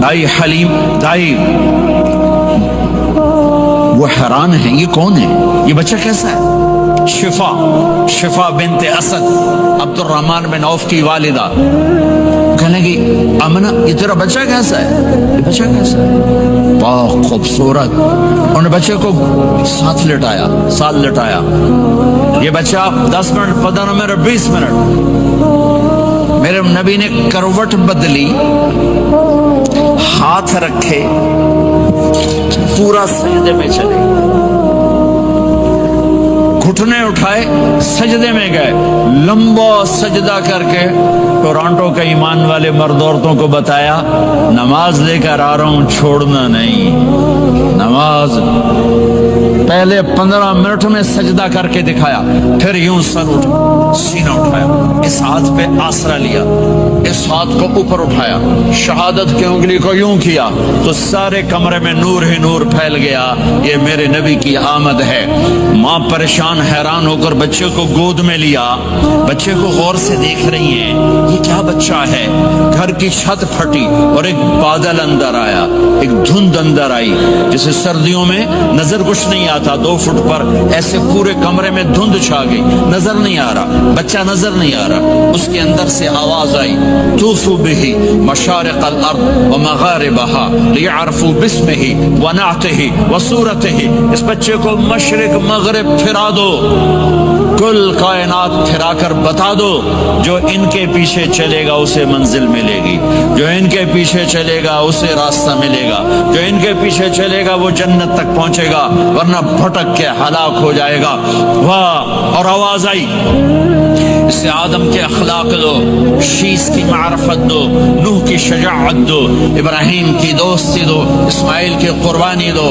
دائی حلیم، دائی وہ حیران ہیں، یہ کون ہے، یہ بچہ کیسا ہے؟ شفا بنت اسد عبد الرحمن بن عوف کی والدہ کہنے لگی آمنہ یہ تیرا بچہ کیسا ہے؟ یہ بچہ کیسا ہے؟ بہت خوبصورت. انہوں نے بچے کو ساتھ لٹایا. یہ بچہ 10 منٹ 15 منٹ 20 منٹ میرے نبی نے کروٹ بدلی, ہاتھ رکھے, پورا سجدے میں چلے, گھٹنے اٹھائے, سجدے میں گئے, لمبا سجدہ کر کے ٹورانٹو کے ایمان والے مرد عورتوں کو بتایا نماز لے کر آ رہا ہوں, چھوڑنا نہیں. نماز پہلے 15 منٹ میں سجدہ کر کے دکھایا, پھر یوں سر سینہ اٹھایا, اس ہاتھ پہ آسرا لیا, اس ہاتھ کو اوپر اٹھایا, شہادت کی انگلی کو یوں کیا تو سارے کمرے میں نور ہی نور پھیل گیا. یہ میرے نبی کی آمد ہے. ماں پریشان حیران ہو کر بچے کو گود میں لیا, بچے کو غور سے دیکھ رہی ہیں یہ کیا بچہ ہے. گھر کی چھت پھٹی اور ایک بادل اندر آیا, ایک دھند اندر آئی, جیسے سردیوں میں نظر کچھ نہیں آتا 2 فٹ پر, ایسے پورے کمرے میں دھند چھا گئی, نظر نہیں آ رہا, بچہ نظر نہیں آ رہا. اس کے اندر سے آواز آئی طوفوا به مشارق الارض ومغاربها ليعرفوا باسمه ونعته وصورته. اس بچے کو مشرق مغرب پھرا دو, کل کائنات پھرا کر بتا دو, جو ان کے پیچھے چلے گا اسے منزل ملے گی, جو ان کے پیچھے چلے گا اسے راستہ ملے گا, جو ان کے پیچھے چلے گا وہ جنت تک پہنچے گا, ورنہ بھٹک کے ہلاک ہو جائے گا. واہ. اور آواز آئی اسے آدم کے اخلاق دو, شیس کی معرفت دو, نوح کی شجاعت دو, ابراہیم کی دوستی دو, اسماعیل کی قربانی دو,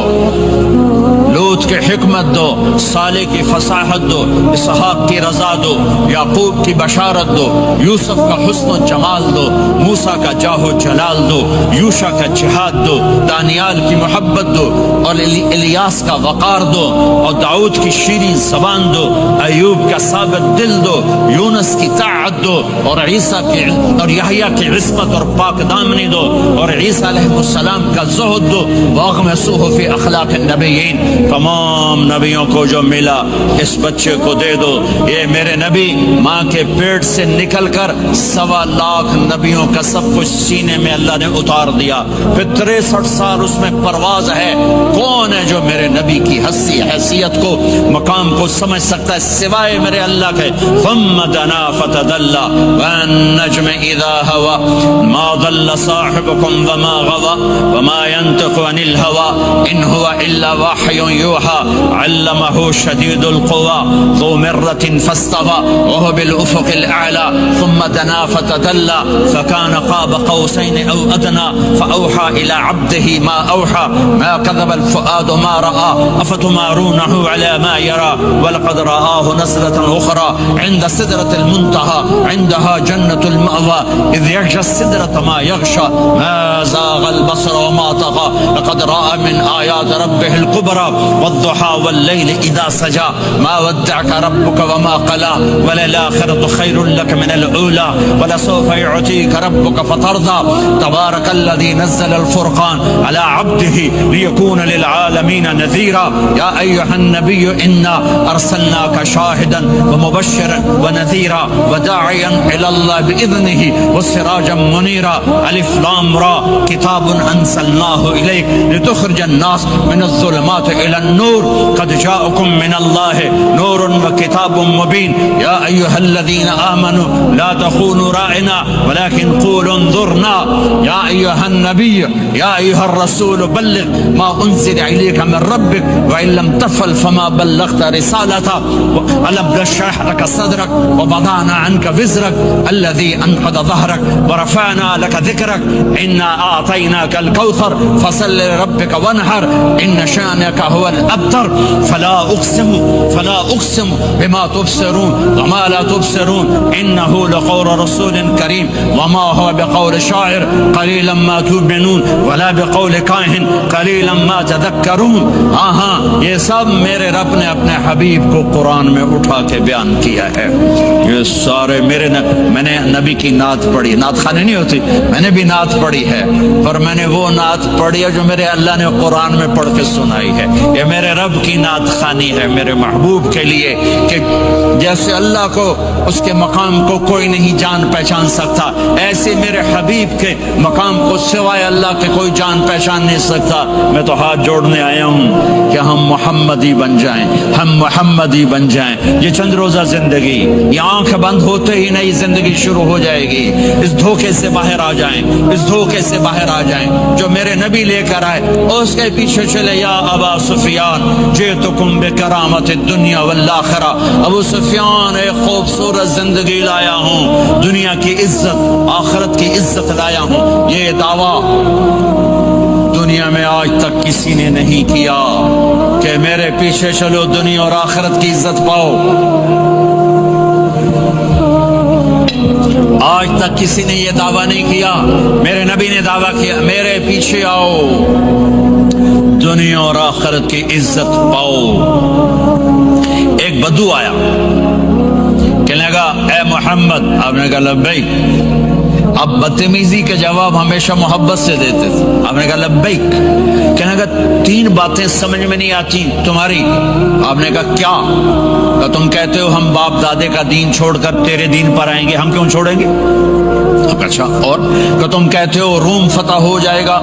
لوط کی حکمت دو, صالح کی فصاحت دو, اسحاق کی رضا دو, یعقوب کی بشارت دو, یوسف کا حسن و جمال دو, موسیٰ کا جاہ و جلال دو, یوشع کا جہاد دو, دانیال کی محبت دو, اور الیاس کا وقار دو, اور داؤد کی شیریں زبان دو, ایوب کا ثابت دل دو, یونس کی طاعت دو, اور عیسیٰ کی اور یحییٰ کی عصمت اور پاک دامنی دو, اور عیسیٰ علیہ السلام کا زہد دو. واغمسوہ فی اخلاق النبیین. تمام نبیوں کو جو ملا اس بچے کو دے دو. یہ میرے نبی ماں کے پیٹ سے نکل کر 1.25 لاکھ نبیوں کا سب کچھ سینے میں اللہ نے اتار دیا. پھر 63 سال اس میں پرواز ہے. کون ہے جو میرے نبی کی حیثیت کو مقام کو سمجھ سکتا ہے سوائے میرے اللہ کے. ثم دنا فتدلى والنجم اذا هوى ما ضل صاحبكم وما غوى وما ينطق عن الهوى ان هو الا وحي يوحى علمه شديد القوى ذو مرة فاستوى وهو بالافق الاعلى ثم دنا فتدلى فكان قاب قوسين او ادنى فاوحى الى عبده ما اوحى ما كذب الفؤاد ما راى افتمارونه على ما يرى ولقد رآه نزلة اخرى عند سدرة المنتهى عندها جنة المأوى اذ يغشى السدرة ما يغشى ما زاغ البصر وما طغى لقد رأى من آيات ربه الكبرى والضحى والليل إذا سجى ما ودعك ربك وما قلى وللآخرة خير لك من الأولى ولسوف يعطيك ربك فترضى تبارك الذي نزل الفرقان على عبده ليكون للعالمين نذيرا يا أيها النبي إنا أرسلناك شاهدا ومبشرا ونذيرا وداعيا إلى الله بإذنه وسراجا منيرا. ألف لام را كتاب أنزلناه إليك لتخرج الناس من الظلمات إلى النور قد جاءكم من الله نور وكتاب مبين. يا أيها الذين آمنوا لا تخونوا رائنا ولكن قولوا انظرنا. يا أيها النبي يا أيها الرسول بلغ ما أنزل إليك من ربك وإن لم تفعل فما بلغت رسالته. ألم نشرح لك صدرك ووضعنا عنك وزرك الذي أنقض ظهرك ورفعنا لك ذكرك إنا أعطيناك الكوثر فصل لربك وانحر إن شانك هو الأبتر. فلا أقسم بما تبصرون وما لا تبصرون إنه لقول رسول كريم وما هو بقول شاعر قليلا ما تؤمنون ولا بقول كاهن قليلا ما تذكرون. یہ سب میرے رب نے اپنے حبیب کو قرآن میں اٹھا کے بیان کیا ہے. یہ سارے میں نے نبی کی نعت پڑھی. نعت خانی نہیں ہوتی, میں نے بھی نعت پڑھی ہے, پر میں نے وہ نعت پڑھی ہے جو میرے اللہ نے قرآن میں پڑھ کے سنائی ہے. یہ میرے رب کی نعت خانی ہے میرے محبوب کے لیے, کہ جیسے اللہ کو اس کے مقام کو کوئی نہیں جان پہچان سکتا, ایسے میرے حبیب کے مقام کو سوائے اللہ کے کوئی جان پہچان نہیں سکتا. میں تو ہاتھ جوڑنے آیا ہوں کہ ہم محمدی بن جائیں, ہم محمدی بن جائیں. یہ چند روزہ زندگی, یہ آنکھ بند ہوتے ہی نئی زندگی شروع ہو جائے گی. اس دھوکے سے باہر آ جائیں, اس دھوکے سے باہر آ جائیں جو میرے نبی لے کر آئے, اور اس کے پیچھے چلے. یا ابا سفیان جئتکم بکرامت الدنیا والآخرہ, ابو سفیان ایک خوبصورت زندگی لایا ہوں, دنیا کی عزت آخرت کی عزت لایا ہوں. یہ دعویٰ دنیا میں آج تک کسی نے نہیں کیا کہ میرے پیچھے چلو دنیا اور آخرت کی عزت پاؤ. آج تک کسی نے یہ دعویٰ نہیں کیا. میرے نبی نے دعویٰ کیا میرے پیچھے آؤ دنیا اور آخرت کی عزت پاؤ. ایک بدو آیا, کہنے لگا اے محمد. آپ نے کہا لبیک. اب بدتمیزی کے جواب ہمیشہ محبت سے دیتے تھے. آپ نے کہا لبیک. کہنے لگا 3 باتیں سمجھ میں نہیں آتی تمہاری. آپ نے کہا کیا؟ کہ تم کہتے ہو ہم باپ دادے کا دین چھوڑ کر تیرے دین پر آئیں گے. ہم کیوں چھوڑیں گے؟ اچھا. اور کہ تم کہتے ہو روم فتح ہو جائے گا,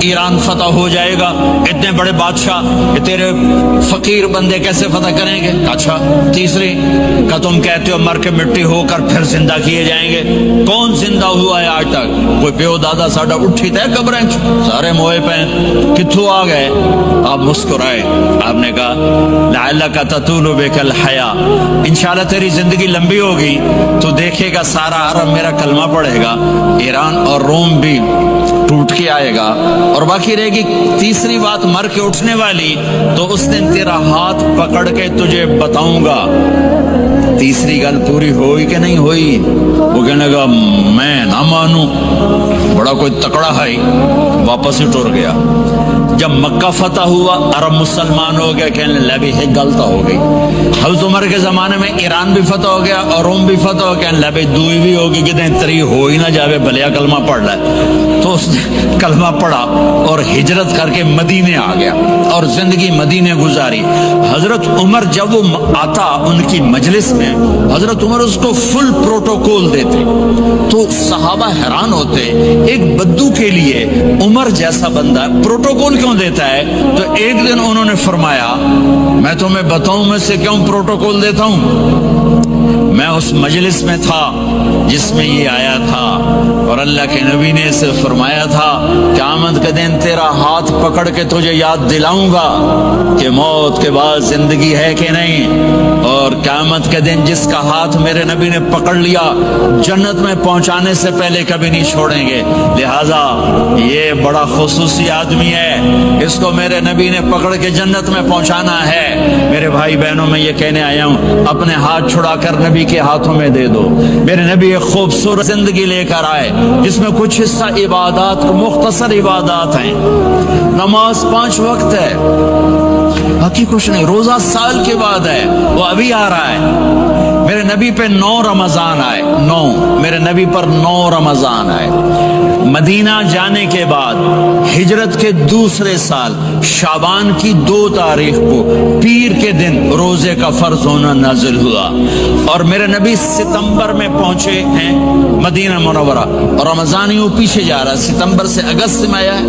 ایران فتح ہو جائے گا, اتنے بڑے بادشاہ کہ تیرے فقیر بندے کیسے فتح کریں گے. اچھا. تیسری کہ تم کہتے ہو مر کے مٹی ہو کر پھر زندہ کیے جائیں گے. کون زندہ ہوا ہے آج تک؟ کوئی پیو دادا ساڈا اٹھی تے قبریں سارے موئے پہ کتھوں آ گئے. آپ مسکرائے. آپ نے کہا لعلک تطول بک الحیا, انشاءاللہ تیری زندگی لمبی ہوگی تو دیکھے گا سارا عرب میرا کلمہ پڑھے گا, ایران اور روم بھی ٹوٹ کے آئے گا, اور باقی رہے گی تیسری بات مر کے اٹھنے والی. تو اس دن تیرا ہاتھ پکڑ کے تجھے بتاؤں گا. تیسری گل پوری ہوئی کہ نہیں ہوئی؟ وہ کہنے لگا میں نہ مانوں, بڑا کوئی تکڑا ہے. واپس ہی ٹر گیا. جب مکہ فتح ہوا عرب مسلمان ہو گیا, کہنے لگے ایک غلطی ہو گئی. حضرت عمر کے زمانے میں ایران بھی فتح ہو گیا اور روم بھی فتح ہو گیا, کہنے لگے دوئی بھی ہوگی کہ تری ہو ہی نہ جاوے بھلیا کلمہ پڑھ لے. تو اس نے کلمہ پڑھا اور ہجرت کر کے مدینے آ گیا اور زندگی مدینے گزاری. حضرت عمر جب وہ آتا ان کی مجلس میں, حضرت عمر اس کو فل پروٹوکول دیتے تو صحابہ حیران ہوتے, ایک بدو کے لیے عمر جیسا بندہ پروٹوکول کیوں دیتا ہے؟ تو ایک دن انہوں نے فرمایا میں تمہیں بتاؤں میں سے کیوں پروٹوکول دیتا ہوں. میں اس مجلس میں تھا جس میں یہ آیا تھا, اور اللہ کے نبی نے اسے فرمایا تھا قیامت کے دن تیرا ہاتھ پکڑ کے تجھے یاد دلاؤں گا کہ موت کے بعد زندگی ہے کہ نہیں, اور قیامت کے دن جس کا ہاتھ میرے نبی نے پکڑ لیا جنت میں پہنچانے سے پہلے کبھی نہیں چھوڑیں گے. لہذا یہ بڑا خصوصی آدمی ہے, اس کو میرے نبی نے پکڑ کے جنت میں پہنچانا ہے. میرے بھائی بہنوں میں یہ کہنے آیا ہوں اپنے ہاتھ چھڑا کر نبی کے ہاتھوں میں دے دو. میرے نبی ایک خوبصورت زندگی لے کر آئے جس میں کچھ حصہ عبادات کو مختصر عبادات ہیں. نماز 5 وقت ہے, باقی کچھ نہیں. روزہ سال کے بعد ہے, وہ ابھی آ رہا ہے. میرے نبی پہ 9 رمضان آئے, 9 میرے نبی پر 9 رمضان آئے. مدینہ جانے کے بعد ہجرت کے دوسرے سال شعبان کی 2 تاریخ کو پیر کے دن روزے کا فرض ہونا نازل ہوا, اور میرے نبی ستمبر میں پہنچے ہیں مدینہ منورہ, اور رمضان یوں پیچھے جا رہا ہے. ستمبر سے اگست میں آیا ہے,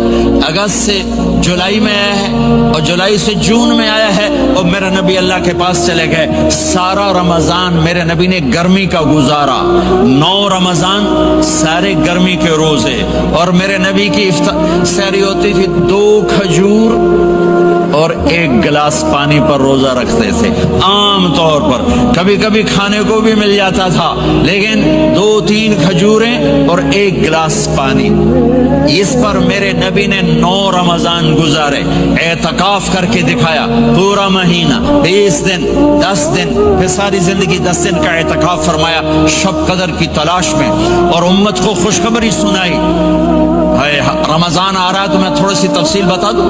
اگست سے جولائی میں آیا ہے, اور جولائی سے جون میں آیا ہے, اور میرے نبی اللہ کے پاس چلے گئے. سارا رمضان میرے نبی نے گرمی کا گزارا. 9 رمضان سارے گرمی کے روزے, اور میرے نبی کی سحری ہوتی تھی 2 کھجور اور 1 گلاس پانی پر روزہ رکھتے تھے عام طور پر. کبھی کبھی کھانے کو بھی مل جاتا تھا, لیکن 2-3 کھجوریں اور 1 گلاس پانی. اس پر میرے نبی نے 9 رمضان گزارے, اعتکاف کر کے دکھایا. پورا مہینہ 20 دن 10 دن, پھر ساری زندگی 10 دن کا اعتکاف فرمایا شب قدر کی تلاش میں, اور امت کو خوشخبری سنائی. رمضان آ رہا ہے تو میں تھوڑی سی تفصیل بتا دوں.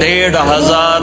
1500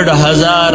1,500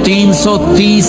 330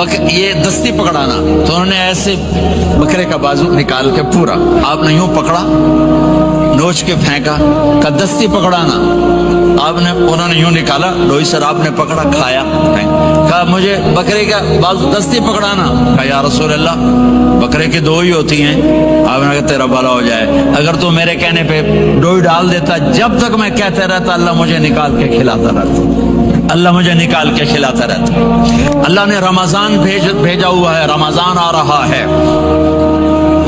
یہ دستی پکڑانا، تو انہوں نے ایسے بکرے کا بازو نکال کے پورا آپ نے یوں پکڑا، نوچ کے پھینکا، کا دستی پکڑانا، آپ نے انہوں نے یوں نکالا، لوئی سر آپ نے پکڑا، کھایا، کہا مجھے بکرے کا بازو دستی پکڑانا، کہا یا رسول اللہ بکرے کی دو ہی ہوتی ہیں، آپ نے کہا تیرا بھلا ہو جائے، اگر تو میرے کہنے پہ ڈوئی ڈال دیتا، جب تک میں کہتے رہتا اللہ مجھے نکال کے کھلاتا رہتا، اللہ مجھے نکال کے کھلاتا رہتا۔ اللہ نے رمضان بھیجا ہوا ہے، رمضان آ رہا ہے،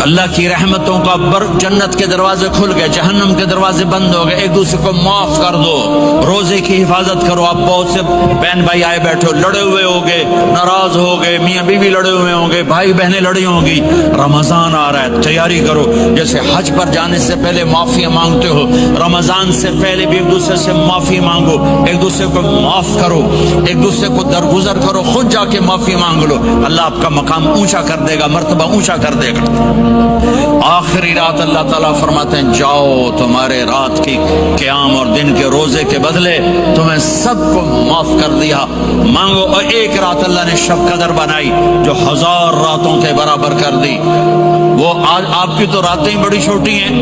اللہ کی رحمتوں کا جنت کے دروازے کھل گئے، جہنم کے دروازے بند ہو گئے، ایک دوسرے کو معاف کر دو، روزے کی حفاظت کرو۔ آپ بہت سے بہن بھائی آئے بیٹھے ہو، لڑے ہوئے ہوگے، ناراض ہو گئے، میاں بیوی لڑے ہوئے ہوں گے، بھائی بہنیں لڑی ہوں گی، رمضان آ رہا ہے، تیاری کرو۔ جیسے حج پر جانے سے پہلے معافیاں مانگتے ہو، رمضان سے پہلے بھی ایک دوسرے سے معافی مانگو، ایک دوسرے کو معاف کرو، ایک دوسرے کو درگزر کرو، خود جا کے معافی مانگ لو، اللہ آپ کا مقام اونچا کر دے گا، مرتبہ اونچا کر دے گا۔ آخری رات اللہ تعالیٰ فرماتے ہیں جاؤ، تمہارے رات کی قیام اور دن کے روزے کے بدلے تمہیں سب کو معاف کر دیا، مانگو۔ اور ایک رات اللہ نے شب قدر بنائی جو 1000 راتوں کے برابر کر دی۔ وہ آج آپ کی تو راتیں بڑی چھوٹی ہیں،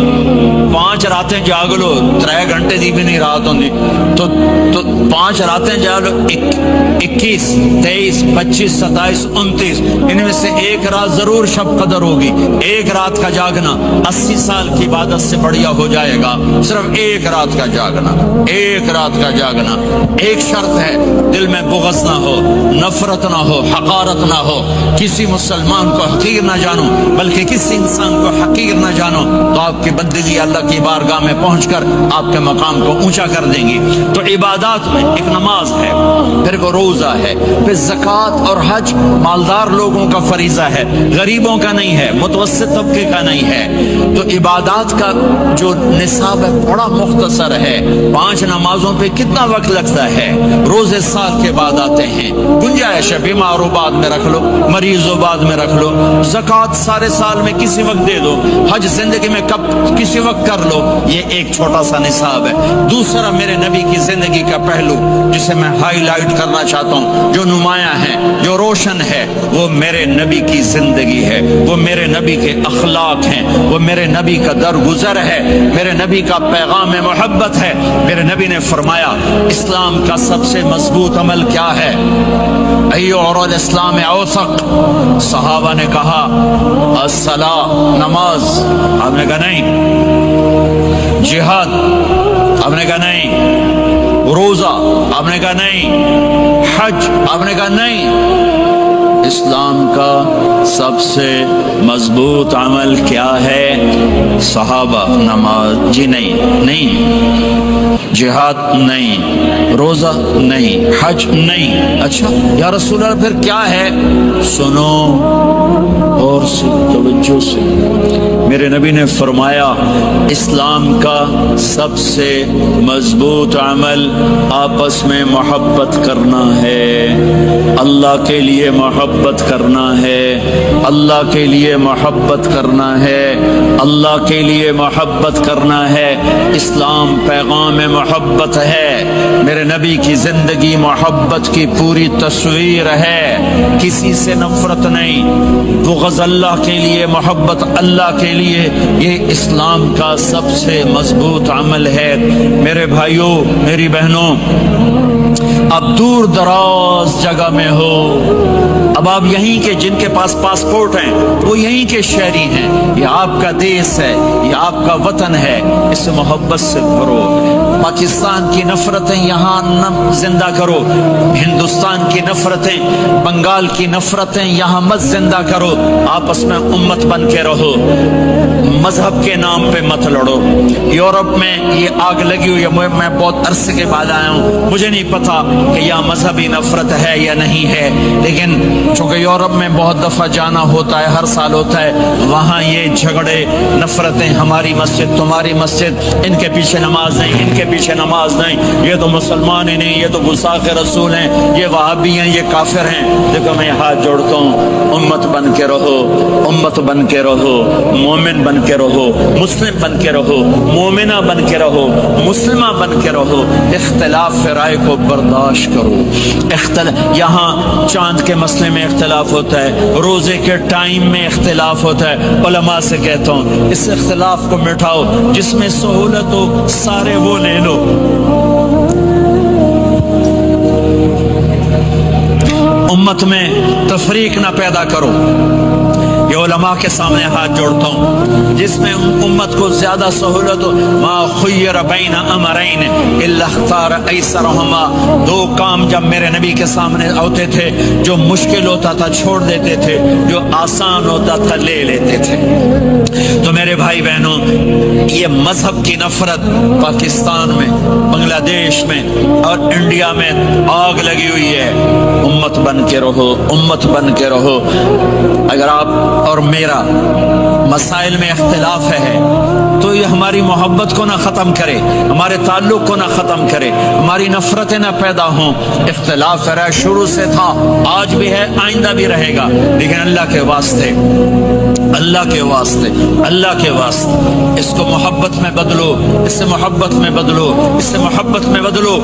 5 راتیں جاگ لو، 3 گھنٹے دی بھی نہیں رات ہوندی، تو 5 راتیں جاگ لو، 21 23 25 27 29، ان میں سے ایک رات ضرور شب قدر ہوگی۔ ایک رات کا جاگنا 80 سال کی عبادت سے بڑھیا ہو جائے گا، صرف ایک رات کا جاگنا، ایک رات کا جاگنا۔ ایک شرط ہے، دل میں بغض نہ ہو، نفرت نہ ہو، حقارت نہ ہو، کسی مسلمان کو حقیر نہ جانو، بلکہ کسی انسان کو حقیر نہ جانو، تو آپ کی بندگی اللہ کی بارگاہ میں پہنچ کر آپ کے مقام کو اونچا کر دیں گی۔ تو عبادات میں ایک نماز ہے، پھر کو روزہ ہے، پھر زکوٰۃ اور حج مالدار لوگوں کا فریضہ ہے، غریبوں کا نہیں ہے، متوسط طبقے کا نہیں ہے۔ تو عبادات کا جو نصاب ہے بڑا مختصر ہے۔ 5 نمازوں پہ کتنا وقت لگتا ہے؟ روزے سال کے بعد آتے ہیں، گنجائش ہے، بیمار ہو بعد میں رکھ لو، مریض ہو بعد میں رکھ لو، زکوٰۃ سارے سال میں کسی وقت دے دو، حج زندگی میں کب کسی وقت کر لو۔ یہ ایک چھوٹا سا نصاب ہے۔ دوسرا میرے نبی کی زندگی کا پہلو جسے میں ہائی لائٹ کرنا چاہتا ہوں، جو نمایاں ہے، جو روشن ہے، وہ میرے نبی کی زندگی ہے، وہ میرے نبی کے اخلاق ہیں، وہ میرے نبی کا درگزر ہے، میرے نبی کا پیغام محبت ہے۔ میرے نبی نے فرمایا اسلام کا سب سے مضبوط عمل کیا ہے؟ ایو اور الاسلام اوثق؟ صحابہ نے کہا الصلاۃ، نماز، آپ نے کہا نہیں۔ جہاد، آپ نے کہا نہیں۔ روزہ، آپ نے کہا نہیں۔ حج، آپ نے کہا نہیں۔ اسلام کا سب سے مضبوط عمل کیا ہے؟ صحابہ، نماز، جی نہیں۔ جہاد نہیں، روزہ نہیں، حج نہیں۔ اچھا یا رسول اللہ پھر کیا ہے؟ سنو اور توجہ سے، میرے نبی نے فرمایا اسلام کا سب سے مضبوط عمل آپس میں محبت کرنا ہے، اللہ کے لیے محبت کرنا ہے، اللہ کے لیے محبت کرنا ہے، اللہ کے لیے محبت کرنا ہے۔ اسلام پیغام محبت ہے، میرے نبی کی زندگی محبت کی پوری تصویر ہے، کسی سے نفرت نہیں، بغض اللہ کے لیے، محبت اللہ کے لیے، یہ اسلام کا سب سے مضبوط عمل ہے۔ میرے بھائیوں، میری بہنوں، اب دور دراز جگہ میں ہو، اب آپ یہیں کے جن کے پاس پاسپورٹ ہیں وہ یہیں کے شہری ہیں، یہ آپ کا دیس ہے، یہ آپ کا وطن ہے، اس محبت سے بھرو۔ پاکستان کی نفرتیں یہاں نہ زندہ کرو، ہندوستان کی نفرتیں، بنگال کی نفرتیں یہاں مت زندہ کرو، آپس میں امت بن کے رہو، مذہب کے نام پہ مت لڑو۔ یورپ میں یہ آگ لگی ہوئی ہے، میں بہت عرصے کے بعد آیا ہوں، مجھے نہیں پتا کہ یہاں مذہبی نفرت ہے یا نہیں ہے، لیکن چونکہ یورپ میں بہت دفعہ جانا ہوتا ہے، ہر سال ہوتا ہے، وہاں یہ جھگڑے، نفرتیں، ہماری مسجد، تمہاری مسجد، ان کے پیچھے نماز نہیں، ان کے پیچھے نماز نہیں، یہ تو مسلمان ہی نہیں، یہ تو گستاخ رسول ہیں، یہ وہابی ہیں، یہ کافر ہیں۔ دیکھو میں ہاتھ جوڑتا ہوں، امت بن کے رہو، امت بن کے رہو، مومن بن کے رہو، مسلم بن کے رہو، مومنہ بن کے رہو، مسلمہ بن کے رہو، اختلاف رائے کو برداشت برداشت کرو. یہاں چاند کے مسئلے میں اختلاف ہوتا ہے, روزے کے ٹائم میں اختلاف ہوتا ہے. علماء سے کہتا ہوں اس اختلاف کو مٹاؤ, جس میں سہولت ہو سارے وہ لے لو. امت میں تفریق نہ پیدا کرو. یہ علماء کے سامنے ہاتھ جوڑتا ہوں, جس میں امت کو زیادہ سہولت ہو. ما خیر بین امرین الا اختار ایسرہما. دو کام جب میرے نبی کے سامنے ہوتے تھے, جو مشکل ہوتا تھا چھوڑ دیتے تھے, جو آسان ہوتا تھا لے لیتے تھے. تو میرے بھائی بہنوں, یہ مذہب کی نفرت پاکستان میں, بنگلہ دیش میں اور انڈیا میں آگ لگی ہوئی ہے. امت بن کے رہو, امت بن کے رہو. اگر آپ اور میرا مسائل میں اختلاف ہے تو یہ ہماری محبت کو نہ ختم کرے, ہمارے تعلق کو نہ ختم کرے, ہماری نفرتیں نہ پیدا ہوں. اختلاف ہے, شروع سے تھا, آج بھی ہے, آئندہ بھی رہے گا, لیکن اللہ کے واسطے, اللہ کے واسطے, اللہ کے واسطے اس کو محبت میں بدلو, اس سے محبت میں بدلو, اس سے محبت میں بدلو.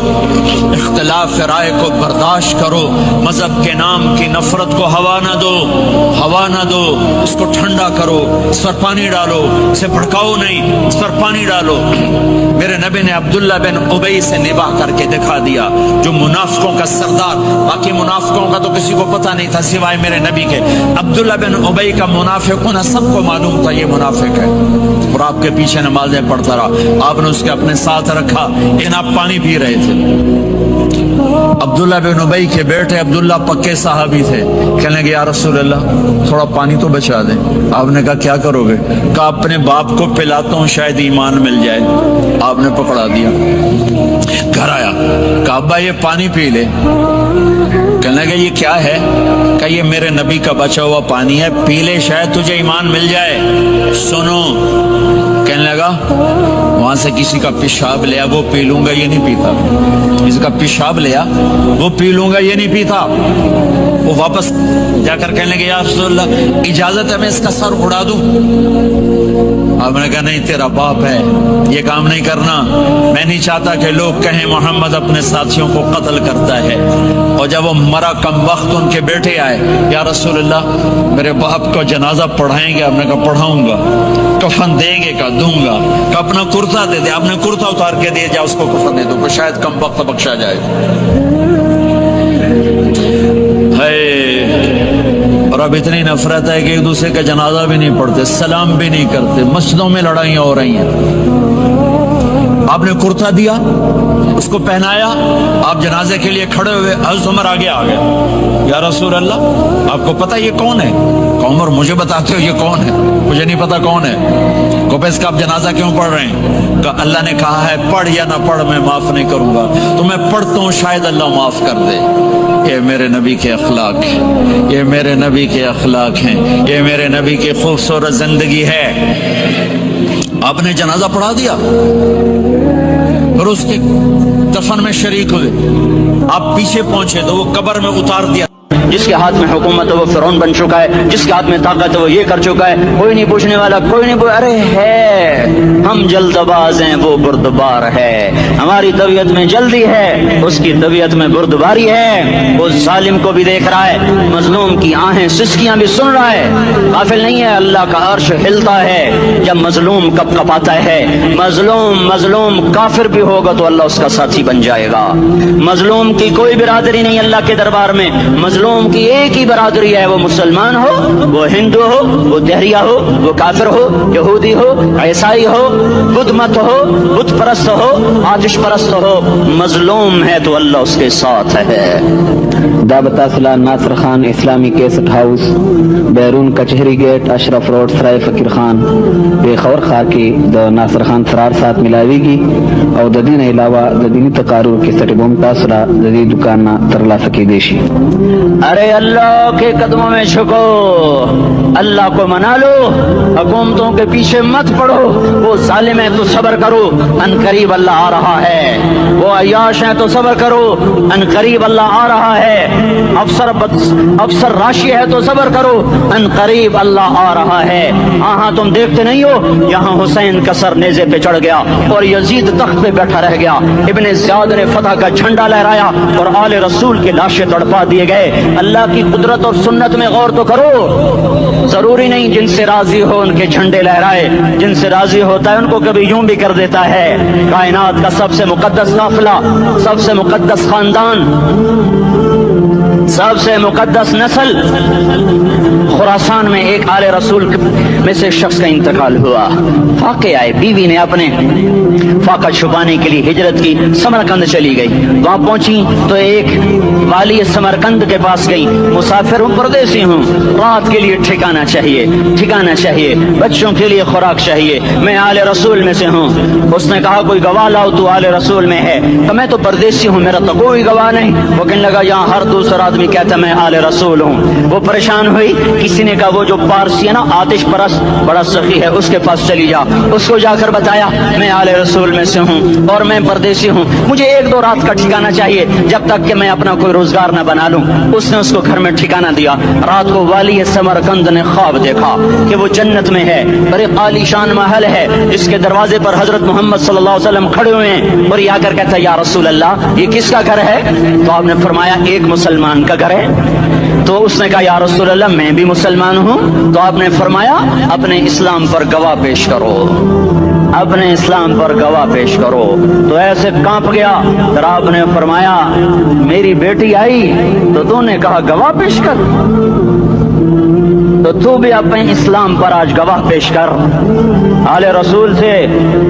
اختلاف رائے کو برداشت کرو. مذہب کے نام کی نفرت کو ہوا نہ دو, ہوا نہ دو. اس کو ٹھنڈا کرو, اس پر پانی ڈالو, اسے بھڑکاؤ نہیں, اس پر پانی ڈالو. میرے نبی نے عبداللہ بن ابی سے نباہ کر کے دکھا دیا, جو منافقوں کا سردار, باقی منافقوں کا تو کسی کو پتہ نہیں تھا سوائے میرے نبی کے. عبداللہ بن ابی کا منافق ہونا سب کو معلوم تھا, یہ منافق ہے, اور آپ کے پیچھے نمازیں پڑھتا رہا. آپ نے اس کے اپنے ساتھ رکھا, لیکن آپ پانی پی رہے تھے. عبداللہ بن ابی کے بیٹے عبداللہ پکے صحابی تھے. کہنے لگے یا رسول اللہ تھوڑا پانی تو بچا دیں. آپ نے کہا کیا کرو گے؟ کہا اپنے باپ کو پلاتا ہوں, شاید ایمان مل جائے. آپ نے پکڑا دیا, گھر آیا, کہا ابا یہ پانی پی لے. کہنے لگے یہ کیا ہے؟ کہا یہ میرے نبی کا بچا ہوا پانی ہے, پی لے شاید تجھے ایمان مل جائے. سنو, کہنے لگا وہاں سے کسی کا پیشاب لیا, وہ پی لوں گا, یہ نہیں پیتا. کسی کا پیشاب لیا, وہ پی لوں گا, یہ نہیں پیتا. وہ واپس جا کر کہنے لگے یا رسول اللہ اجازت ہے میں اس کا سر اڑا دوں؟ آپ نے کہا نہیں, تیرا باپ ہے, یہ کام نہیں کرنا. میں نہیں چاہتا کہ لوگ کہیں محمد اپنے ساتھیوں کو قتل کرتا ہے. اور جب وہ مرا کم وقت ان کے بیٹے آئے, یا رسول اللہ میرے باپ کو جنازہ پڑھائیں گے؟ آپ نے کہا پڑھاؤں گا. کفن دیں گے؟ کہا دوں گا. کہ اپنا کرتا دے دے. آپ نے کرتا اتار کے دے, جا اس کو کفن دے دو, شاید کم وقت بخشا جائے. اور اب اتنی نفرت ہے کہ ایک دوسرے کا جنازہ بھی نہیں پڑھتے, سلام بھی نہیں کرتے, مسجدوں میں لڑائیاں ہو رہی ہیں. آپ نے کرتا دیا, اس کو پہنایا, آپ جنازے کے لیے کھڑے ہوئے, حضرت عمر آگے آ گئے. یا رسول اللہ آپ کو پتہ یہ کون ہے؟ کہ عمر مجھے بتاتے ہو یہ کون ہے؟ مجھے نہیں پتا کون ہے. کو اس کا آپ جنازہ کیوں پڑھ رہے ہیں؟ کہ اللہ نے کہا ہے پڑھ یا نہ پڑھ میں معاف نہیں کروں گا, تو میں پڑھتا ہوں شاید اللہ معاف کر دے. یہ میرے نبی کے اخلاق ہیں, یہ میرے نبی کے اخلاق ہیں, یہ میرے نبی کی خوبصورت زندگی ہے. آپ نے جنازہ پڑھا دیا اور اس کے دفن میں شریک ہوئے. آپ پیچھے پہنچے تو وہ قبر میں اتار دیا. جس کے ہاتھ میں حکومت ہے وہ فرعون بن چکا ہے, جس کے ہاتھ میں طاقت ہے وہ یہ کر چکا ہے. کوئی نہیں پوچھنے والا, کوئی نہیں ارے ہے ہم جلد باز ہیں, وہ بردبار ہے. ہماری طبیعت میں جلدی ہے, اس کی طبیعت میں بردباری ہے. وہ ظالم کو بھی دیکھ رہا ہے, مظلوم کی آہیں سسکیاں بھی سن رہا ہے. غافل نہیں ہے, اللہ کا عرش ہلتا ہے جب مظلوم کپ کپاتا ہے. مظلوم کافر بھی ہوگا تو اللہ اس کا ساتھی بن جائے گا. مظلوم کی کوئی برادری نہیں اللہ کے دربار میں. مظلوم کی ایک ہی برادری ہے, وہ مسلمان ہو, وہ ہندو ہو, وہ دہریہ ہو, وہ کافر ہو, یہودی ہو, عیسائی ہو, بدھ مت ہو, بت پرست ہو, آتش پرست ہو, مظلوم ہے تو اللہ اس کے ساتھ ہے. دعوت اصلاح ناصر خان اسلامی کیسٹ ہاؤس, بیرون کچہری گیٹ, اشرف روڈ, سرائے فقیر خان, پیښور ښار کې د ناصر خان سرار سات ملاویږي او د دې نه علاوه د دینی تقاریر کیسټ بم تاسو را د دې دکان نه ترلاسه کېدای شي. ارے اللہ کے قدموں میں جھکو، اللہ کو منا لو، حکومتوں کے پیچھے مت پڑو، وہ ظالم ہے تو صبر کرو، ان قریب اللہ آ رہا ہے، وہ عیاش ہیں تو صبر کرو، ان قریب اللہ آ رہا ہے، افسر راشی ہے تو صبر کرو، ان قریب اللہ آ رہا ہے۔ ہاں تم دیکھتے نہیں ہو، یہاں حسین کا سر نیزے پہ چڑھ گیا اور یزید تخت پہ بیٹھا رہ گیا، ابن زیاد نے فتح کا جھنڈا لہرایا اور آل رسول کے لاشیں تڑپا دیے گئے۔ اللہ کی قدرت اور سنت میں غور تو کرو، ضروری نہیں جن سے راضی ہو ان کے جھنڈے لہرائے، جن سے راضی ہوتا ہے ان کو کبھی یوں بھی کر دیتا ہے۔ کائنات کا سب سے مقدس قافلہ، سب سے مقدس خاندان، سب سے مقدس نسل، خراسان میں ایک آل رسول میں سے شخص کا انتقال ہوا، فاقے آئے، بیوی نے اپنے فاقہ چھپانے کے لیے ہجرت کی، سمرقند چلی گئی، وہاں پہنچی تو ایک والی سمرقند کے پاس گئی، مسافر ہوں، پردیسی ہوں، رات کے لیے ٹھکانہ چاہیے، بچوں کے لیے خوراک چاہیے، میں آل رسول میں سے ہوں۔ اس نے کہا کوئی گواہ لاؤ، تو آل رسول میں ہے؟ تو میں تو پردیسی ہوں، میرا تو کوئی گواہ نہیں۔ وہ کہنے لگا یہاں ہر دوسرا آدمی کہتا میں آل رسول ہوں۔ وہ پریشان ہوئی، کسی نے کہا وہ جو پارسی ہے نا آتش پرست بڑا سخی ہے، اس کے پاس چلی جا۔ اس کو جا کر بتایا میں آل رسول میں سے ہوں اور میں پردیسی ہوں، مجھے 1-2 رات کا ٹھکانہ چاہیے جب تک کہ میں اپنا کوئی روزگار نہ بنا لوں۔ اس نے اس کو گھر میں ٹھکانہ دیا۔ رات کو والی سمرقند نے خواب دیکھا کہ وہ جنت میں ہے، بڑے عالی شان محل ہے، اس کے دروازے پر حضرت محمد صلی اللہ علیہ وسلم کھڑے ہوئے ہیں، اور یہ آ کر کہتا ہے یا رسول اللہ یہ کس کا گھر ہے؟ تو آپ نے فرمایا ایک مسلمان کا گھر ہے۔ تو اس نے کہا یا رسول اللہ میں بھی مسلمان ہوں۔ تو آپ نے فرمایا اپنے اسلام پر گواہ پیش کرو، اپنے اسلام پر گواہ پیش کرو۔ تو ایسے کانپ گیا، پھر آپ نے فرمایا میری بیٹی آئی تو تو نے کہا گواہ پیش کر، تو تو بھی اپنے اسلام پر آج گواہ پیش کر۔ آل رسول سے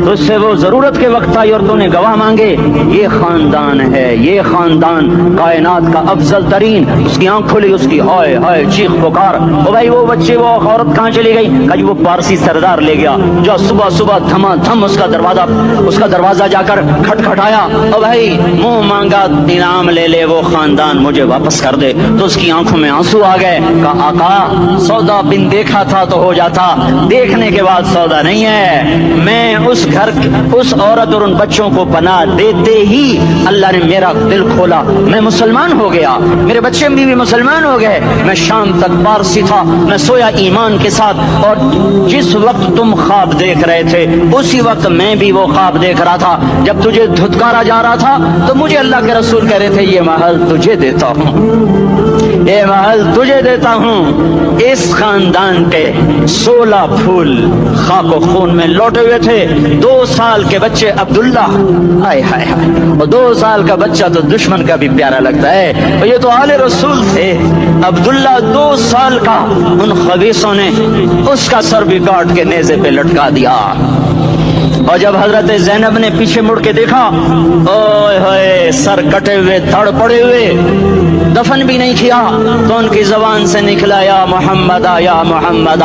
تجھ سے وہ ضرورت کے وقت آئی اور تو نے گواہ مانگے۔ یہ خاندان ہے، یہ خاندان کائنات کا افضل ترین۔ اس کی آنکھ کھلی، اس کی ہائے ہائے چیخ پکار، او بھائی وہ بچے وہ عورت کہاں چلی گئی؟ کہا وہ پارسی سردار لے گیا، جو صبح صبح دھما دھم اس کا دروازہ جا کر کھٹکھٹایا، او بھائی منہ مانگا انعام لے لے، وہ خاندان مجھے واپس کر دے۔ تو اس کی آنکھوں میں آنسو آ گئے۔ کہا آقا سودا بن دیکھا تھا تو ہو جاتا، دیکھنے کے بعد سودا نہیں ہے۔ میں اس گھر اس عورت اور ان بچوں کو پناہ دیتے ہی اللہ نے میرا دل کھولا، میں مسلمان ہو گیا، میرے بچے بھی مسلمان ہو گئے۔ میں شام تک پارسی تھا، میں سویا ایمان کے ساتھ، اور جس وقت تم خواب دیکھ رہے تھے اسی وقت میں بھی وہ خواب دیکھ رہا تھا۔ جب تجھے دھتکارا جا رہا تھا تو مجھے اللہ کے رسول کہہ رہے تھے یہ محل تجھے دیتا ہوں، یہ محل تجھے دیتا ہوں۔ اس خاندان کے 16 پھول خاک و خون میں لوٹے ہوئے تھے۔ 2 سال کے بچے عبداللہ، ہائے ہائے ہائے، اور 2 سال کا بچہ تو دشمن کا بھی پیارا لگتا ہے، اور یہ تو آل رسول تھے۔ عبداللہ 2 سال کا، ان خبیثوں نے اس کا سر بھی کاٹ کے نیزے پہ لٹکا دیا۔ اور جب حضرت زینب نے پیچھے مڑ کے دیکھا، اوئے ہوئے سر کٹے ہوئے، دھڑ پڑے ہوئے، دفن بھی نہیں کیا، تو ان کی زبان سے نکلا یا محمد یا محمد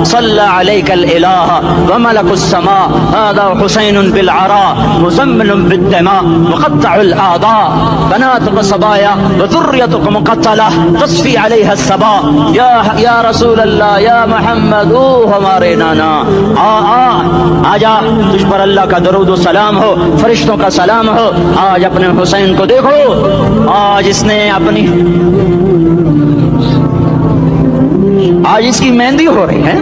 صلی علیک الالہ وملک السماء هذا حسین بالعراء مزمل بالدماء مقطع الاعضاء بناتك صبايا وذريتك مقتلہ تصفی علیہ الصبا۔ یا رسول اللہ یا محمد، او ہمارے نانا آ جا، تجھ پر اللہ کا درود و سلام ہو، فرشتوں کا سلام ہو۔ آج اپنے حسین کو دیکھو، آج اس نے اپنی آج اس کی مہندی ہو رہی ہے،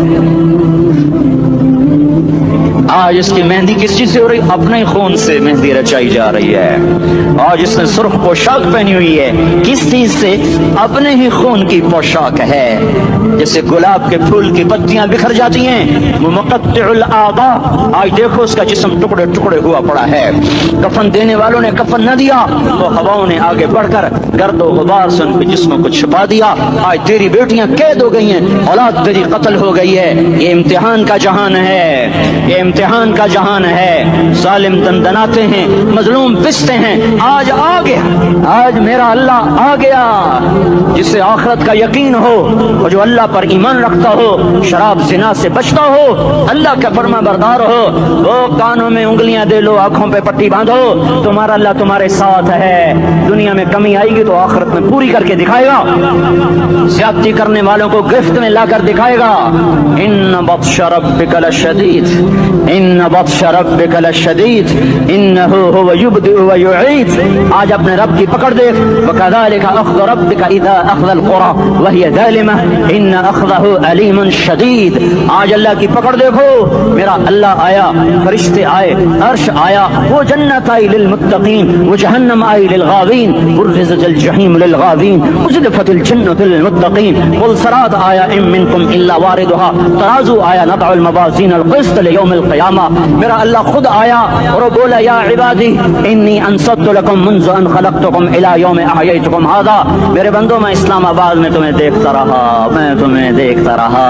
آج اس کی مہندی کس چیز سے ہو رہی؟ اپنے خون سے مہندی رچائی جا رہی ہے۔ آج اس نے سرخ پوشاک پہنی ہوئی ہے، کس چیز سے؟ اپنے ہی خون کی پوشاک ہے۔ جیسے گلاب کے پھول کی پتیاں بکھر جاتی ہیں، وہ مقطع الاعضاء، آج دیکھو اس کا جسم ٹکڑے ٹکڑے ہوا پڑا ہے۔ کفن دینے والوں نے کفن نہ دیا تو ہواؤں نے آگے بڑھ کر گرد و غبار سے ان کے جسموں کو چھپا دیا۔ آج تیری بیٹیاں قید ہو گئی ہیں، اولاد تیری قتل ہو گئی ہے۔ یہ امتحان کا جہان ہے، یہ امتحان کا جہان ہے. ظالم دندناتے ہیں, مظلوم پستے ہیں. آج آ گیا, آج میرا اللہ آ گیا. جسے آخرت کا یقین ہو اور جو اللہ پر ایمان رکھتا ہو, شراب زنا سے بچتا ہو, اللہ کا فرما بردار ہو, وہ کانوں میں انگلیاں دے لو, آنکھوں پہ پٹی باندھو, تمہارا اللہ تمہارے ساتھ ہے. دنیا میں کمی آئے گی تو آخرت میں پوری کر کے دکھائے گا. زیادتی کرنے والوں کو گرفت میں لا کر دکھائے گا. ان بطش ربک لشدید, ان بطش ربک لشدید, انہ هو یبدئ و یعید. آج اپنے رب کی پکڑ دیکھ. وکذالک اخذ ربک اذا اخذ القرى وهي ظالمة ان اخذه علیم شدید. آج اللہ کی پکڑ دیکھو. میرا اللہ آیا, فرشتے آئے, عرش آیا, وہ جنت آئی للمتقین, وہ جہنم آئی للغاوین, برزت الجحیم للغاوین, ازلفت الجنت للمتقین. قل صراط آیا ام منکم الا واردها, ترازو آیا, نضع الموازین القسط لیوم القیامہ. میرا اللہ خود آیا اور وہ بولا یا عبادی انی انصت لکم منذ ان خلقتکم الى یوم احییتکم هذا. میرے بندوں, میں اسلام آباد میں تمہیں دیکھتا رہا, میں تمہیں دیکھتا رہا.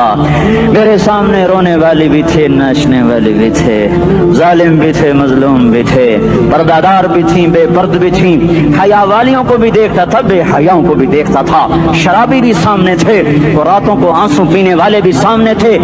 میرے سامنے رونے والی بھی تھے, ناچنے والی بھی تھے, ظالم بھی تھے, مظلوم بھی تھے, پردادار بھی تھیں, بے پرد بھی تھیں. حیا والیوں کو بھی دیکھتا تھا, بے حیاؤں کو بھی دیکھتا تھا. شرابی بھی سامنے تھے, تو راتوں کو آنسو پینے والے بھی سامنے تھے.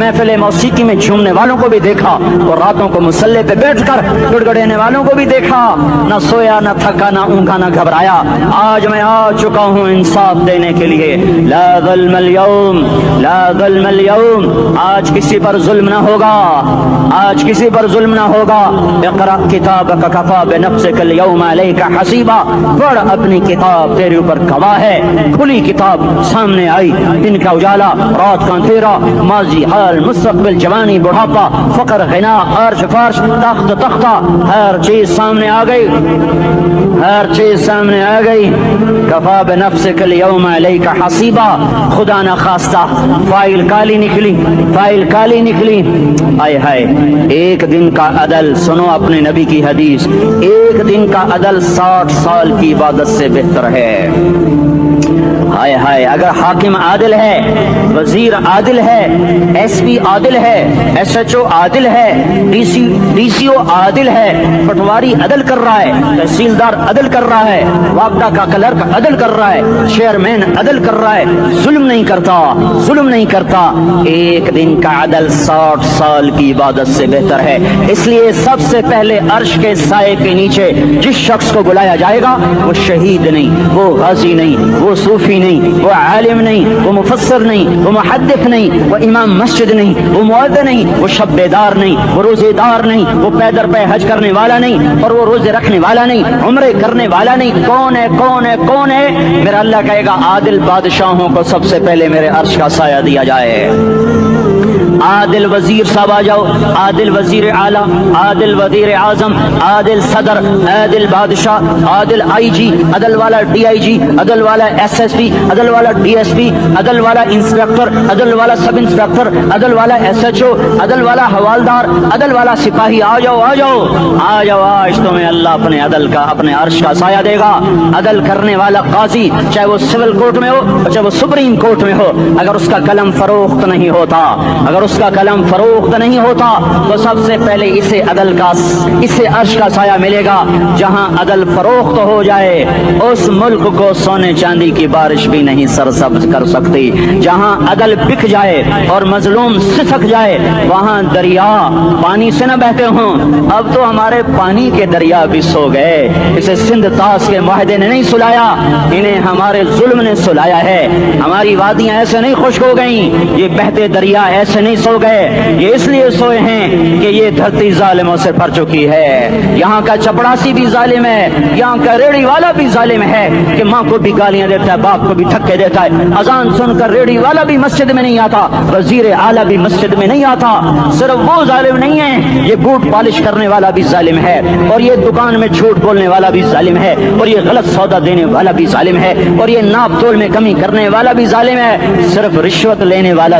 محفل موسیقی میں جھومنے والوں کو بھی دیکھا, اور راتوں کو مسلح پہ بیٹھ کر گڑگڑانے والوں کو بھی دیکھا. نہ سویا, نہ تھکا, نہ اونگا, نہ گھبرایا. آج میں آ چکا ہوں انصاف دینے کے لیے. لا ظلم اليوم, لا ظلم اليوم. آج کسی پر ظلم نہ ہوگا, آج کسی پر ظلم نہ ہوگا. اقرأ کتابک کفا بنفسک اليوم علیک حسیبا. پڑھ اپنی کتاب, تیرے اوپر گواہ ہے. کھلی کتاب سامنے آئی, دن کا اجالا, رات کا اندھیرا, ماضی, حال, مستقبل, جوانی, بڑھاپا, فقر, غنا, عرش, فرش, تخت, تختہ, ہر چیز سامنے آ گئی, ہر چیز سامنے آ گئی. کفا بنفسک اليوم علیک حسیبا. خدا نہ خواستہ فائل کالی نکلی, فائل کالی نکلی. آئے ہائے, ایک دن کا عدل, سنو اپنے نبی کی حدیث, ایک دن کا عدل 60 سال کی عبادت سے بہتر ہے. ہائے ہائے, اگر حاکم عادل ہے, وزیر عادل ہے, ایس پی عادل ہے, ایس ایچ او عادل ہے, ڈی سی او عادل ہے, پٹواری عدل کر رہا ہے, تحصیلدار عدل کر رہا ہے, وابڈا کا کلرک عدل کر رہا ہے, چیئرمین عدل کر رہا ہے, ظلم نہیں کرتا, ظلم نہیں کرتا. ایک دن کا عدل 60 سال کی عبادت سے بہتر ہے. اس لیے سب سے پہلے عرش کے سائے کے نیچے جس شخص کو بلایا جائے گا, وہ شہید نہیں, وہ غازی نہیں, وہ صوفی نہیں, وہ عالم نہیں, وہ مفسر نہیں, وہ محدث نہیں, وہ امام مسجد نہیں, وہ مؤذن نہیں, وہ شب بیدار نہیں, وہ روزے دار نہیں, وہ پیدر پہ حج کرنے والا نہیں, اور وہ روزے رکھنے والا نہیں, عمرے کرنے والا نہیں. کون ہے, کون ہے, کون ہے؟ میرا اللہ کہے گا عادل بادشاہوں کو سب سے پہلے میرے عرش کا سایہ دیا جائے. عادل وزیر صاحب آ جاؤ, عادل وزیر اعلیٰ, عادل وزیر اعظم, عادل صدر, عادل بادشاہ, عادل آئی جی, عدل والا ڈی آئی جی, عدل والا ایس ایس پی, عدل والا ڈی ایس پی, عدل والا انسپیکٹر, عدل والا سب انسپیکٹر, عدل والا ایس ایچ او, عدل والا حوالدار, عدل والا سپاہی. آ جاؤ, آ جاؤ, آ جاؤ. آج تمہیں اللہ اپنے عدل کا, اپنے عرش کا سایہ دے گا. عدل کرنے والا قاضی, چاہے وہ سول کورٹ میں ہو, چاہے وہ سپریم کورٹ میں ہو, اگر اس کا قلم فروخت نہیں ہوتا, اگر اس کا قلم فروخت نہیں ہوتا, تو سب سے پہلے اسے عدل کا, اسے عرش کا سایہ ملے گا. جہاں عدل فروخت ہو جائے, اس ملک کو سونے چاندی کی بارش بھی نہیں سرسبز کر سکتی. جہاں عدل بک جائے اور مظلوم سسک جائے, وہاں دریا پانی سے نہ بہتے ہوں. اب تو ہمارے پانی کے دریا بھی سو گئے. اسے سندھ طاس کے معاہدے نے نہیں سلایا, انہیں ہمارے ظلم نے سلایا ہے. ہماری وادیاں ایسے نہیں خشک ہو گئیں, یہ بہتے دریا ایسے نہیں سو گئے. یہ اس لیے سوئے ہیں کہ یہ دھرتی ظالموں سے بھر چکی ہے. یہاں کا چپڑاسی بھی ظالم ہے, یہاں کا ریڑھی والا بھی ظالم ہے کہ ماں کو بھی گالیاں دیتا ہے, باپ کو بھی دھکے دیتا ہے. اذان سن کر ریڑھی والا بھی مسجد میں نہیں آتا, وزیر اعلیٰ بھی مسجد میں نہیں آتا. صرف وہ ظالم نہیں ہے, یہ بوٹ پالش کرنے والا بھی ظالم ہے, اور یہ دکان میں جھوٹ بولنے والا بھی ظالم ہے, اور یہ غلط سودا دینے والا بھی ظالم ہے, اور یہ ناپ تول میں کمی کرنے والا بھی ظالم ہے. صرف رشوت لینے والا